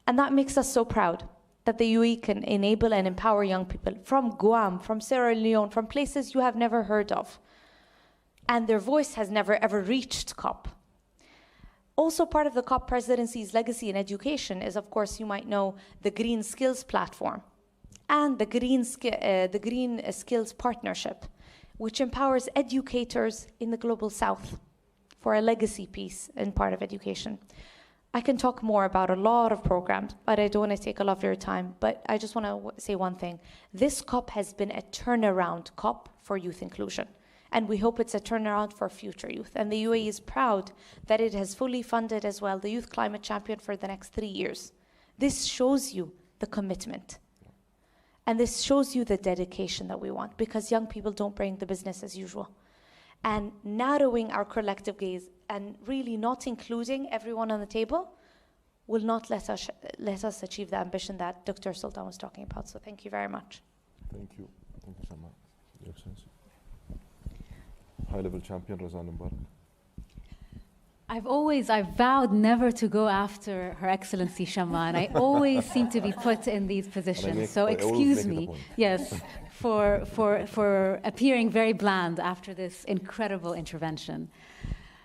And that makes us so proud that the UAE can enable and empower young people from Guam, from Sierra Leone, from places you have never heard of. And their voice has never ever reached COP. Also part of the COP presidency's legacy in education is, of course, you might know, the Green Skills Platform and the Green Skills Partnership, which empowers educators in the Global South for a legacy piece in part of education. I can talk more about a lot of programs, but I don't want to take a lot of your time. But I just want to say one thing. This COP has been a turnaround COP for youth inclusion. And we hope it's a turnaround for future youth. And the UAE is proud that it has fully funded as well the Youth Climate Champion for the next 3 years. This shows you the commitment. And this shows you the dedication that we want, because young people don't bring the business as usual. And narrowing our collective gaze and really not including everyone on the table will not let us achieve the ambition that Dr. Sultan was talking about. So thank you very much. Thank you. Thank you so much, Your Excellency. High-level champion Razan Mubarak. I've vowed never to go after Her Excellency Shaman. I always seem to be put in these positions. So excuse me, yes, for appearing very bland after this incredible intervention.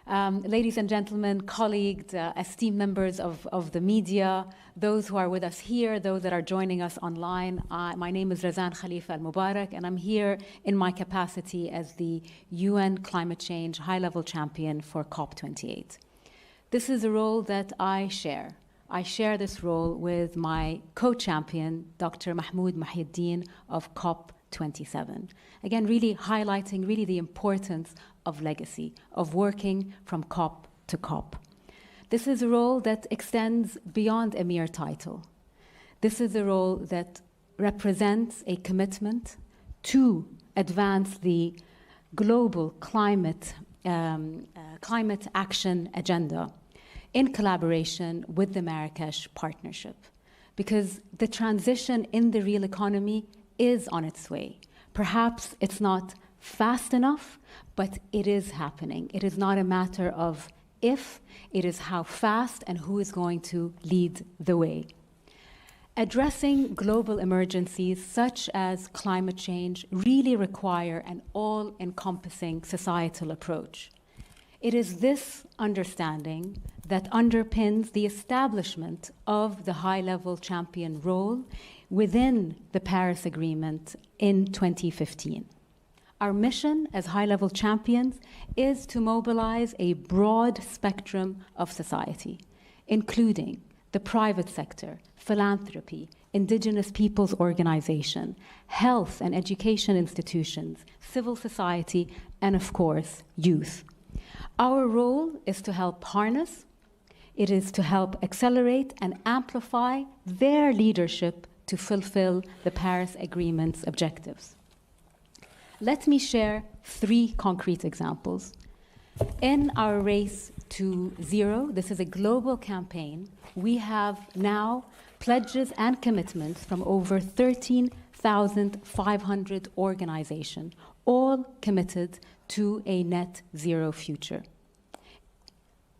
Ladies and gentlemen, colleagues, esteemed members of the media, those who are with us here, those that are joining us online, my name is Razan Khalifa Al-Mubarak, and I'm here in my capacity as the UN Climate Change High-Level Champion for COP28. This is a role that I share. I share this role with my co-champion, Dr. Mahmoud Mahieddin of COP27. Again, really highlighting really the importance of legacy, of working from COP to COP. This is a role that extends beyond a mere title. This is a role that represents a commitment to advance the global climate action agenda in collaboration with the Marrakesh Partnership. Because the transition in the real economy is on its way. Perhaps it's not fast enough, but it is happening. It is not a matter of if, it is how fast and who is going to lead the way. Addressing global emergencies such as climate change really require an all-encompassing societal approach. It is this understanding that underpins the establishment of the high-level champion role within the Paris Agreement in 2015. Our mission as high-level champions is to mobilize a broad spectrum of society, including the private sector, philanthropy, indigenous peoples' organization, health and education institutions, civil society, and of course, youth. Our role is to help harness, it is to help accelerate and amplify their leadership to fulfill the Paris Agreement's objectives. Let me share 3 concrete examples. In our race to zero, this is a global campaign, we have now pledges and commitments from over 13,500 organizations, all committed to a net zero future.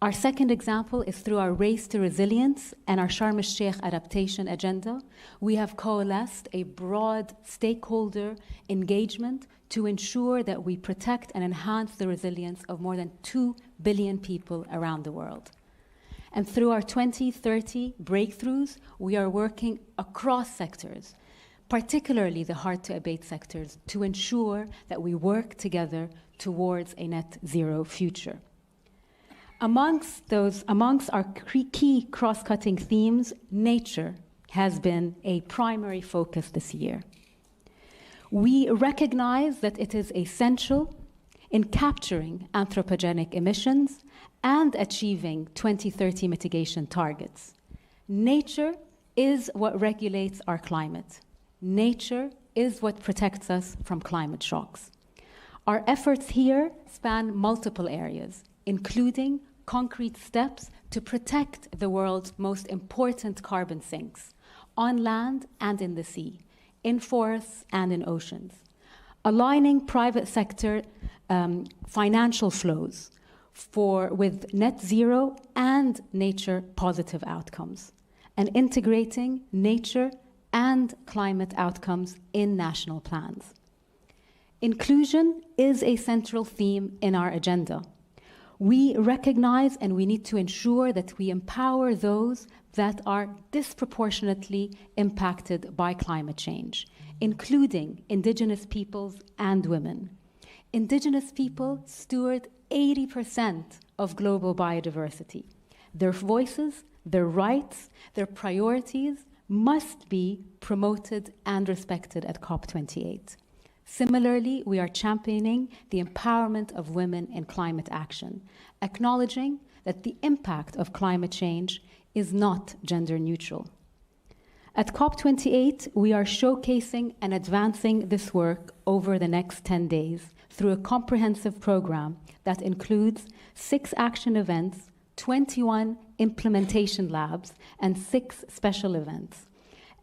Our second example is through our race to resilience and our Sharm el-Sheikh adaptation agenda. We have coalesced a broad stakeholder engagement to ensure that we protect and enhance the resilience of more than 2 billion people around the world. And through our 2030 breakthroughs, we are working across sectors, particularly the hard-to-abate sectors, to ensure that we work together towards a net zero future. Amongst our key cross-cutting themes, nature has been a primary focus this year. We recognize that it is essential in capturing anthropogenic emissions and achieving 2030 mitigation targets. Nature is what regulates our climate. Nature is what protects us from climate shocks. Our efforts here span multiple areas, including concrete steps to protect the world's most important carbon sinks, on land and in the sea, in forests and in oceans. Aligning private sector financial flows with net zero and nature positive outcomes, and integrating nature and climate outcomes in national plans. Inclusion is a central theme in our agenda. We recognize and we need to ensure that we empower those that are disproportionately impacted by climate change, including Indigenous peoples and women. Indigenous people steward 80% of global biodiversity. Their voices, their rights, their priorities must be promoted and respected at COP28. Similarly, we are championing the empowerment of women in climate action, acknowledging that the impact of climate change is not gender neutral. At COP28, we are showcasing and advancing this work over the next 10 days through a comprehensive program that includes 6 action events, 21 implementation labs, and 6 special events.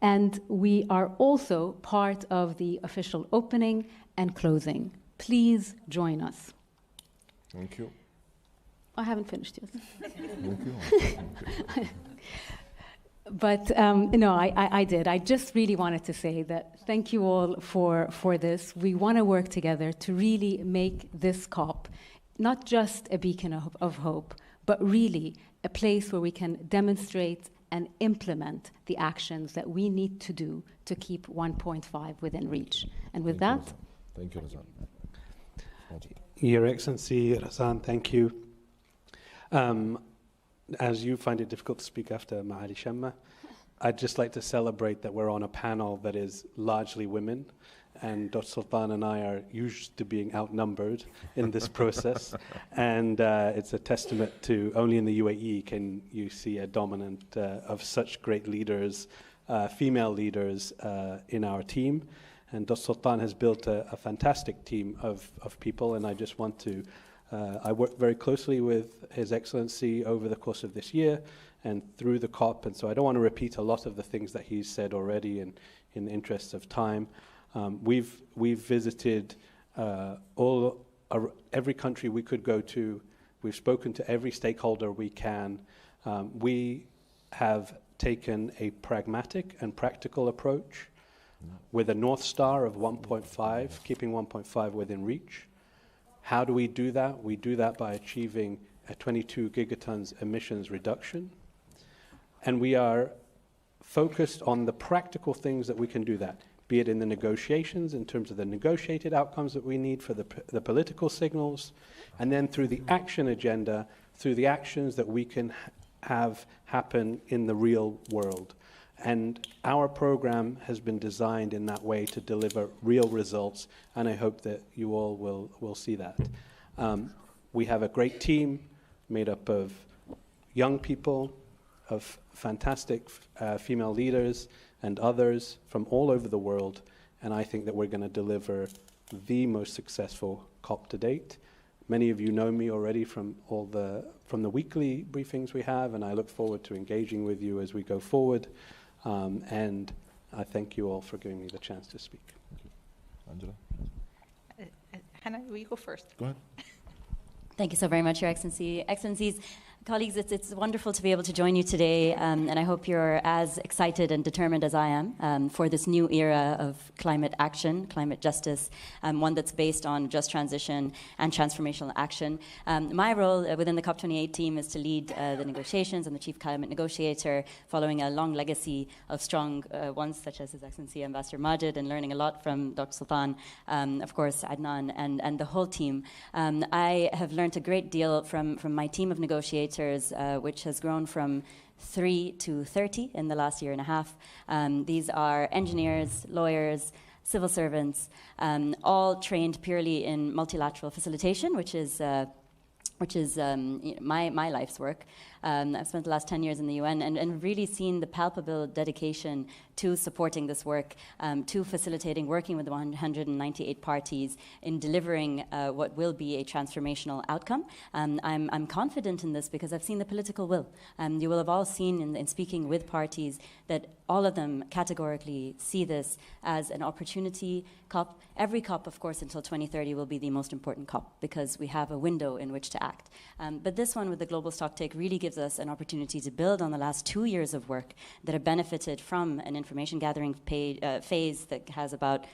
And we are also part of the official opening and closing. Please join us. Thank you. I haven't finished yet. Thank you. But no, I did. I just really wanted to say that thank you all for this. We want to work together to really make this COP not just a beacon of hope, but really a place where we can demonstrate and implement the actions that we need to do to keep 1.5 within reach. And with that... Thank you, Razan. Your Excellency, Razan, thank you. As you find it difficult to speak after Maali Shamma, I'd just like to celebrate that we're on a panel that is largely women, and Dr. Sultan and I are used to being outnumbered in this process, and it's a testament to only in the UAE can you see a dominant of such great leaders, female leaders in our team, and Dr. Sultan has built a fantastic team of people, and I just want to I worked very closely with His Excellency over the course of this year and through the COP, and so I don't want to repeat a lot of the things that he's said already in the interest of time. We've visited every country we could go to. We've spoken to every stakeholder we can. We have taken a pragmatic and practical approach with a North Star of 1.5, keeping 1.5 within reach. How do we do that? We do that by achieving a 22 gigatons emissions reduction. And we are focused on the practical things that we can do that, be it in the negotiations, in terms of the negotiated outcomes that we need for the political signals, and then through the action agenda, through the actions that we can have happen in the real world. And our program has been designed in that way to deliver real results, and I hope that you all will see that. We have a great team made up of young people, of fantastic female leaders and others from all over the world, and I think that we're going to deliver the most successful COP to date. Many of you know me already from the weekly briefings we have, and I look forward to engaging with you as we go forward. And I thank you all for giving me the chance to speak. Thank you. Angela? Hannah, will you go first? Go ahead. Thank you so very much, Your Excellency. Excellencies, colleagues, it's wonderful to be able to join you today, and I hope you're as excited and determined as I am for this new era of climate action, climate justice, one that's based on just transition and transformational action. My role within the COP28 team is to lead the negotiations. I'm the chief climate negotiator, following a long legacy of strong ones such as His Excellency Ambassador Majid, and learning a lot from Dr. Sultan, of course, Adnan, and the whole team. I have learned a great deal from my team of negotiators, which has grown from 3 to 30 in the last year and a half. These are engineers, lawyers, civil servants, all trained purely in multilateral facilitation, which is my life's work. I've spent the last 10 years in the UN and really seen the palpable dedication to supporting this work, to facilitating, working with the 198 parties in delivering what will be a transformational outcome. I'm confident in this because I've seen the political will. You will have all seen in speaking with parties that all of them categorically see this as an opportunity COP. Every COP, of course, until 2030 will be the most important COP because we have a window in which to act. But this one with the global stocktake really gives us an opportunity to build on the last 2 years of work that have benefited from an information gathering phase that has about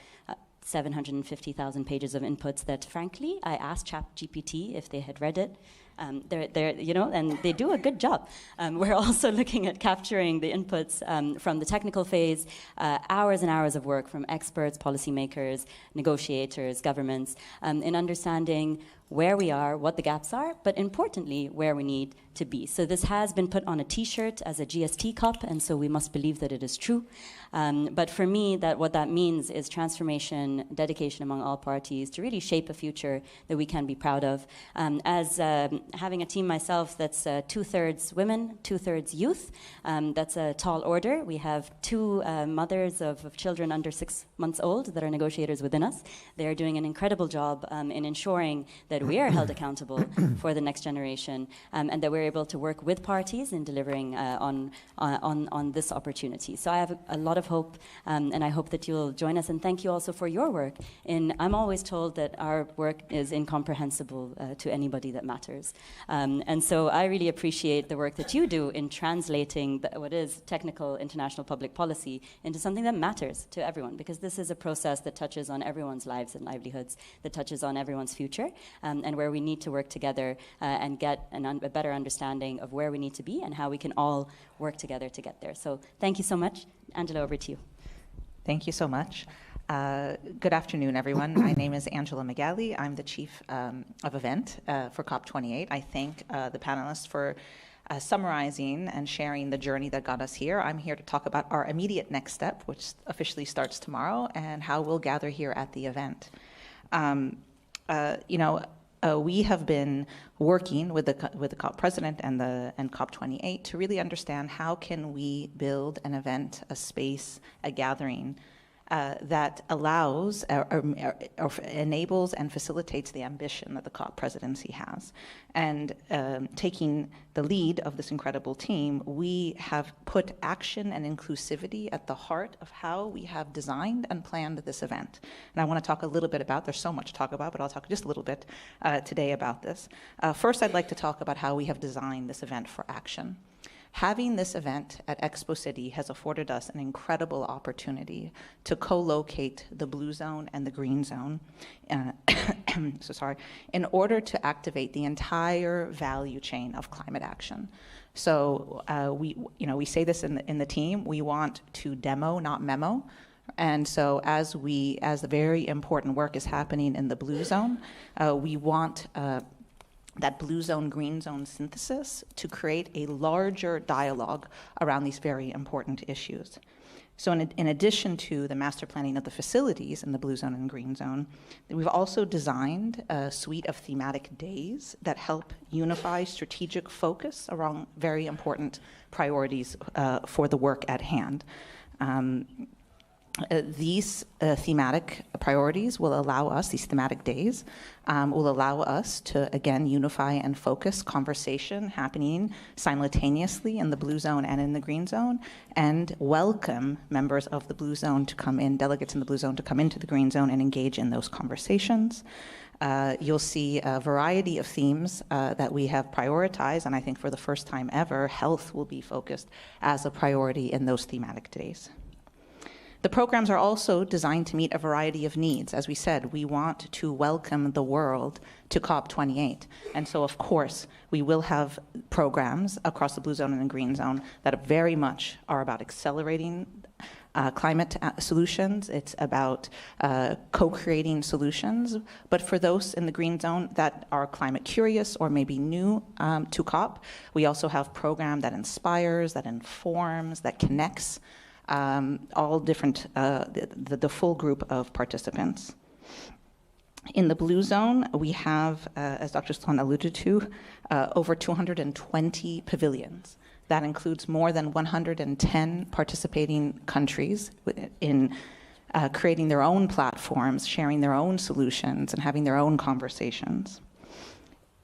750,000 pages of inputs that, frankly, I asked ChatGPT if they had read it. And they do a good job. We're also looking at capturing the inputs from the technical phase, hours and hours of work from experts, policymakers, negotiators, governments, in understanding where we are, what the gaps are, but importantly, where we need to be. So this has been put on a T-shirt as a GST COP, and so we must believe that it is true. But for me, what that means is transformation, dedication among all parties to really shape a future that we can be proud of. As having a team myself that's 2/3 women, 2/3 youth, that's a tall order. We have 2 mothers of children under 6 months old that are negotiators within us. They are doing an incredible job in ensuring that we are held accountable for the next generation, and that we're able to work with parties in delivering on this opportunity. So I have a lot of hope, and I hope that you'll join us. And thank you also for your work. I'm always told that our work is incomprehensible to anybody that matters. And so I really appreciate the work that you do in translating what is technical international public policy into something that matters to everyone, because this is a process that touches on everyone's lives and livelihoods, that touches on everyone's future, and where we need to work together and get a better understanding of where we need to be and how we can all work together to get there. So thank you so much. Angela, over to you. Thank you so much. Good afternoon, everyone. My name is Angela McGalley. I'm the Chief of Event for COP28. I thank the panelists for summarizing and sharing the journey that got us here. I'm here to talk about our immediate next step, which officially starts tomorrow, and how we'll gather here at the event. We have been working with the COP president and COP28 to really understand how can we build an event, a space, a gathering that allows or enables and facilitates the ambition that the COP presidency has. And taking the lead of this incredible team, we have put action and inclusivity at the heart of how we have designed and planned this event. And I want to talk a little bit about, there's so much to talk about, but I'll talk just a little bit today about this. First, I'd like to talk about how we have designed this event for action. Having this event at Expo City has afforded us an incredible opportunity to co-locate the blue zone and the green zone, in order to activate the entire value chain of climate action. So we say this in the team, we want to demo, not memo. And so as the very important work is happening in the blue zone, we want that blue zone, green zone synthesis to create a larger dialogue around these very important issues. So in addition to the master planning of the facilities in the blue zone and green zone, we've also designed a suite of thematic days that help unify strategic focus around very important priorities for the work at hand. These thematic priorities will allow us, these thematic days, will allow us to, again, unify and focus conversation happening simultaneously in the blue zone and in the green zone, and welcome members of the blue zone to come in, delegates in the blue zone to come into the green zone and engage in those conversations. You'll see a variety of themes that we have prioritized, and I think for the first time ever, health will be focused as a priority in those thematic days. The programs are also designed to meet a variety of needs. As we said, we want to welcome the world to COP28. And so, of course, we will have programs across the blue zone and the green zone that very much are about accelerating climate solutions. It's about co-creating solutions. But for those in the green zone that are climate curious or maybe new to COP, we also have a program that inspires, that informs, that connects all different, the full group of participants. In the blue zone, we have, as Dr. Sultan alluded to, over 220 pavilions. That includes more than 110 participating countries in creating their own platforms, sharing their own solutions, and having their own conversations.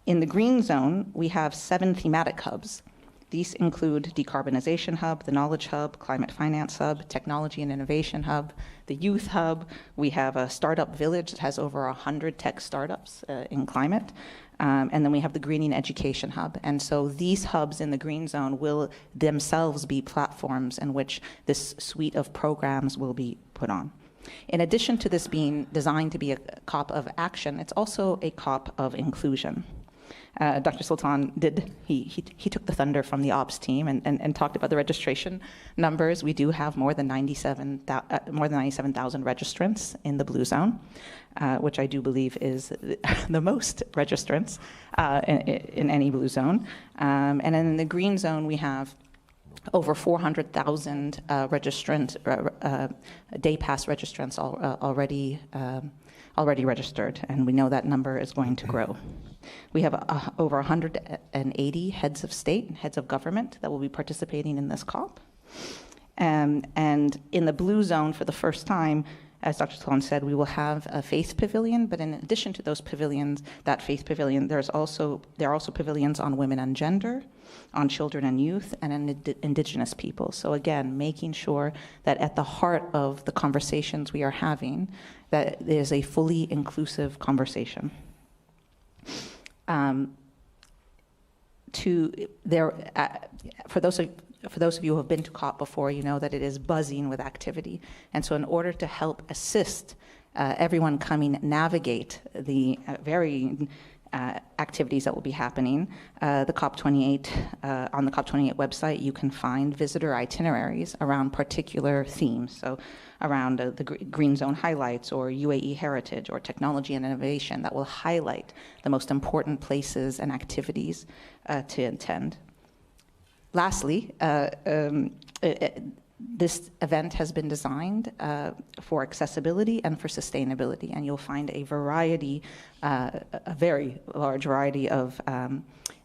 In the green zone, we have 7 thematic hubs. These include Decarbonization Hub, the Knowledge Hub, Climate Finance Hub, Technology and Innovation Hub, the Youth Hub. We have a startup village that has over 100 tech startups in climate. And then we have the Greening Education Hub. And so these hubs in the green zone will themselves be platforms in which this suite of programs will be put on. In addition to this being designed to be a COP of action, it's also a COP of inclusion. Dr. Sultan he took the thunder from the ops team and talked about the registration numbers. We do have more than 97,000 registrants in the blue zone, which I do believe is the most registrants in any blue zone. And then in the green zone, we have over 400,000 day pass registrants already registered, and we know that number is going to grow. We have over 180 heads of state and heads of government that will be participating in this COP. And in the blue zone, for the first time, as Dr. Sultan said, we will have a faith pavilion, but in addition to those pavilions, that faith pavilion, there are also pavilions on women and gender, on children and youth, and on indigenous people. So again, making sure that at the heart of the conversations we are having, that there's a fully inclusive conversation. For those of you who have been to COP before, you know that it is buzzing with activity. And so in order to help assist everyone navigate the very activities that will be happening, the COP28, on the COP28 website, you can find visitor itineraries around particular themes. So around the green zone highlights, or UAE heritage, or technology and innovation, that will highlight the most important places and activities to attend. Lastly, this event has been designed for accessibility and for sustainability, and you'll find a very large variety of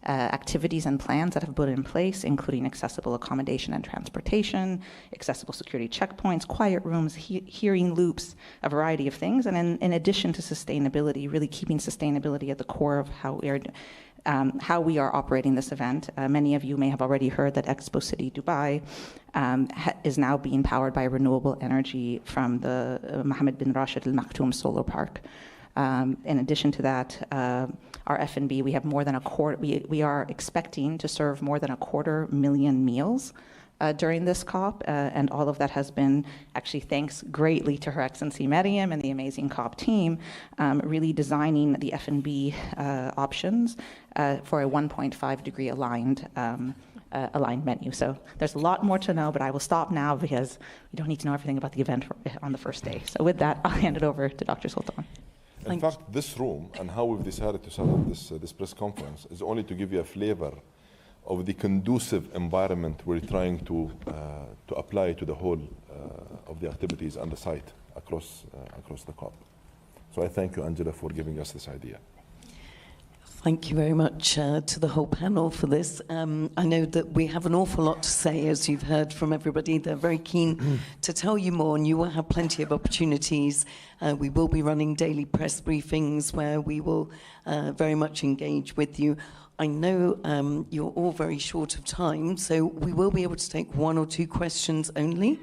activities and plans that have put in place, including accessible accommodation and transportation, accessible security checkpoints, quiet rooms, hearing loops, a variety of things. And in addition to sustainability, really keeping sustainability at the core of how we are operating this event. Many of you may have already heard that Expo City Dubai is now being powered by renewable energy from the Mohammed bin Rashid Al Maktoum Solar Park. In addition to that, our F&B, we have more than we are expecting to serve more than 250,000 meals during this COP, and all of that has been actually thanks greatly to Her Excellency Mariam and the amazing COP team, really designing the F&B options for a 1.5 degree aligned menu. So there's a lot more to know, but I will stop now because we don't need to know everything about the event on the first day. So with that, I'll hand it over to Dr. Sultan. In fact, this room and how we've decided to set up this press conference is only to give you a flavor of the conducive environment we're trying to apply to the whole of the activities and the site across the COP. So I thank you, Angela, for giving us this idea. Thank you very much to the whole panel for this. I know that we have an awful lot to say, as you've heard from everybody. They're very keen to tell you more, and you will have plenty of opportunities. We will be running daily press briefings where we will very much engage with you. I know you're all very short of time, so we will be able to take 1 or 2 questions only.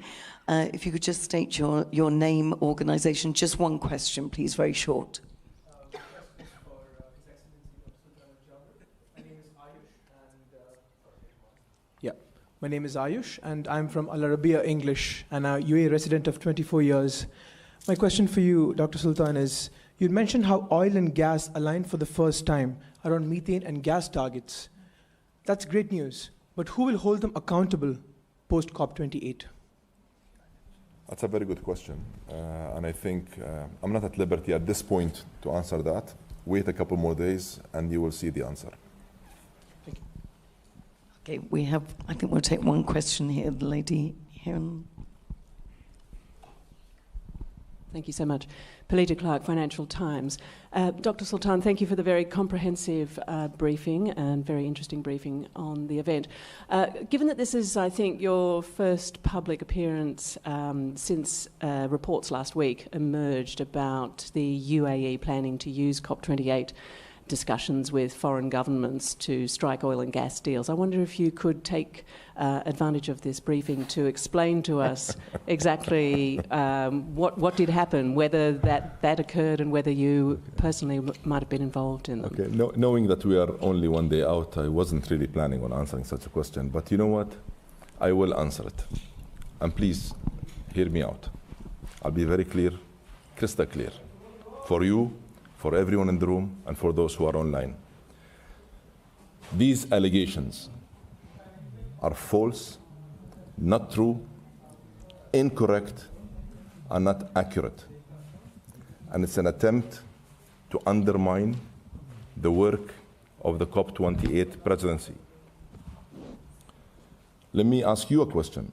If you could just state your name, organisation, just one question, please, very short. My name is Ayush, and I'm from Al Arabiya English, and a UAE resident of 24 years. My question for you, Dr. Sultan, is you mentioned how oil and gas aligned for the first time around methane and gas targets. That's great news, but who will hold them accountable post COP28? That's a very good question, and I think I'm not at liberty at this point to answer that. Wait a couple more days, and you will see the answer. Okay, I think we'll take one question here, the lady here. Thank you so much. Pelita Clark, Financial Times. Dr. Sultan, thank you for the very comprehensive briefing and very interesting briefing on the event. Given that this is, I think, your first public appearance since reports last week emerged about the UAE planning to use COP28 discussions with foreign governments to strike oil and gas deals, I wonder if you could take advantage of this briefing to explain to us exactly what did happen, whether that occurred and whether you personally might have been involved in them. Okay, knowing that we are only one day out, I wasn't really planning on answering such a question, but you know what? I will answer it. And please, hear me out. I'll be very clear, crystal clear, for you, for everyone in the room, and for those who are online. These allegations are false, not true, incorrect, and not accurate. And it's an attempt to undermine the work of the COP28 presidency. Let me ask you a question.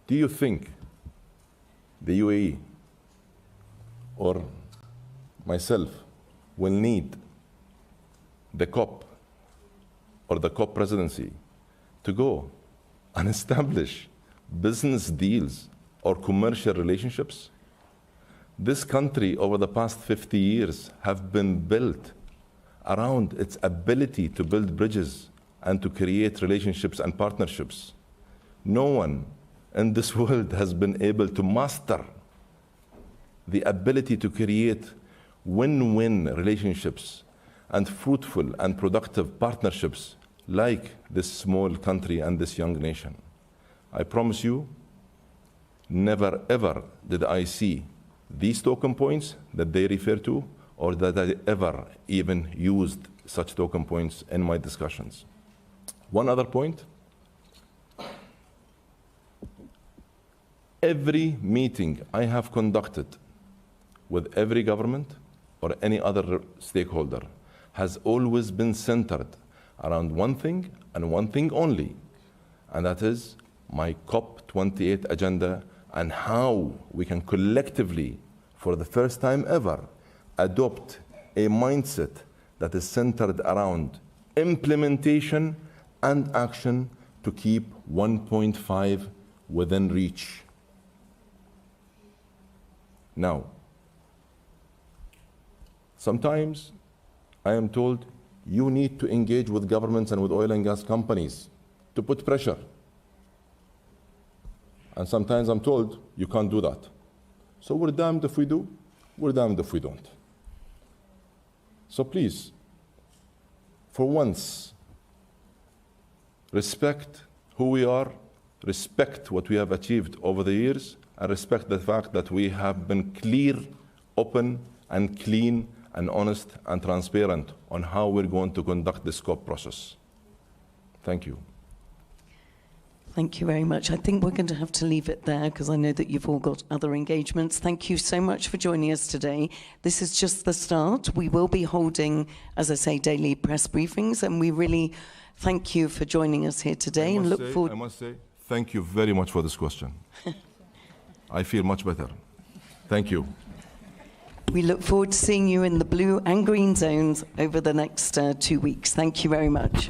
Do you think the UAE or myself will need the COP or the COP presidency to go and establish business deals or commercial relationships? This country over the past 50 years have been built around its ability to build bridges and to create relationships and partnerships. No one in this world has been able to master the ability to create win-win relationships and fruitful and productive partnerships like this small country and this young nation. I promise you, never ever did I see these talking points that they refer to, or that I ever even used such talking points in my discussions. One other point. Every meeting I have conducted with every government or any other stakeholder has always been centered around one thing and one thing only, and that is my COP28 agenda and how we can collectively, for the first time ever, adopt a mindset that is centered around implementation and action to keep 1.5 within reach. Now, sometimes I am told you need to engage with governments and with oil and gas companies to put pressure. And sometimes I'm told you can't do that. So we're damned if we do, we're damned if we don't. So please, for once, respect who we are, respect what we have achieved over the years, and respect the fact that we have been clear, open, and clean, and honest, and transparent on how we're going to conduct this COP process. Thank you. Thank you very much. I think we're going to have to leave it there because I know that you've all got other engagements. Thank you so much for joining us today. This is just the start. We will be holding, as I say, daily press briefings, and we really thank you for joining us here today and look forward. I must say, thank you very much for this question. I feel much better. Thank you. We look forward to seeing you in the blue and green zones over the next 2 weeks. Thank you very much.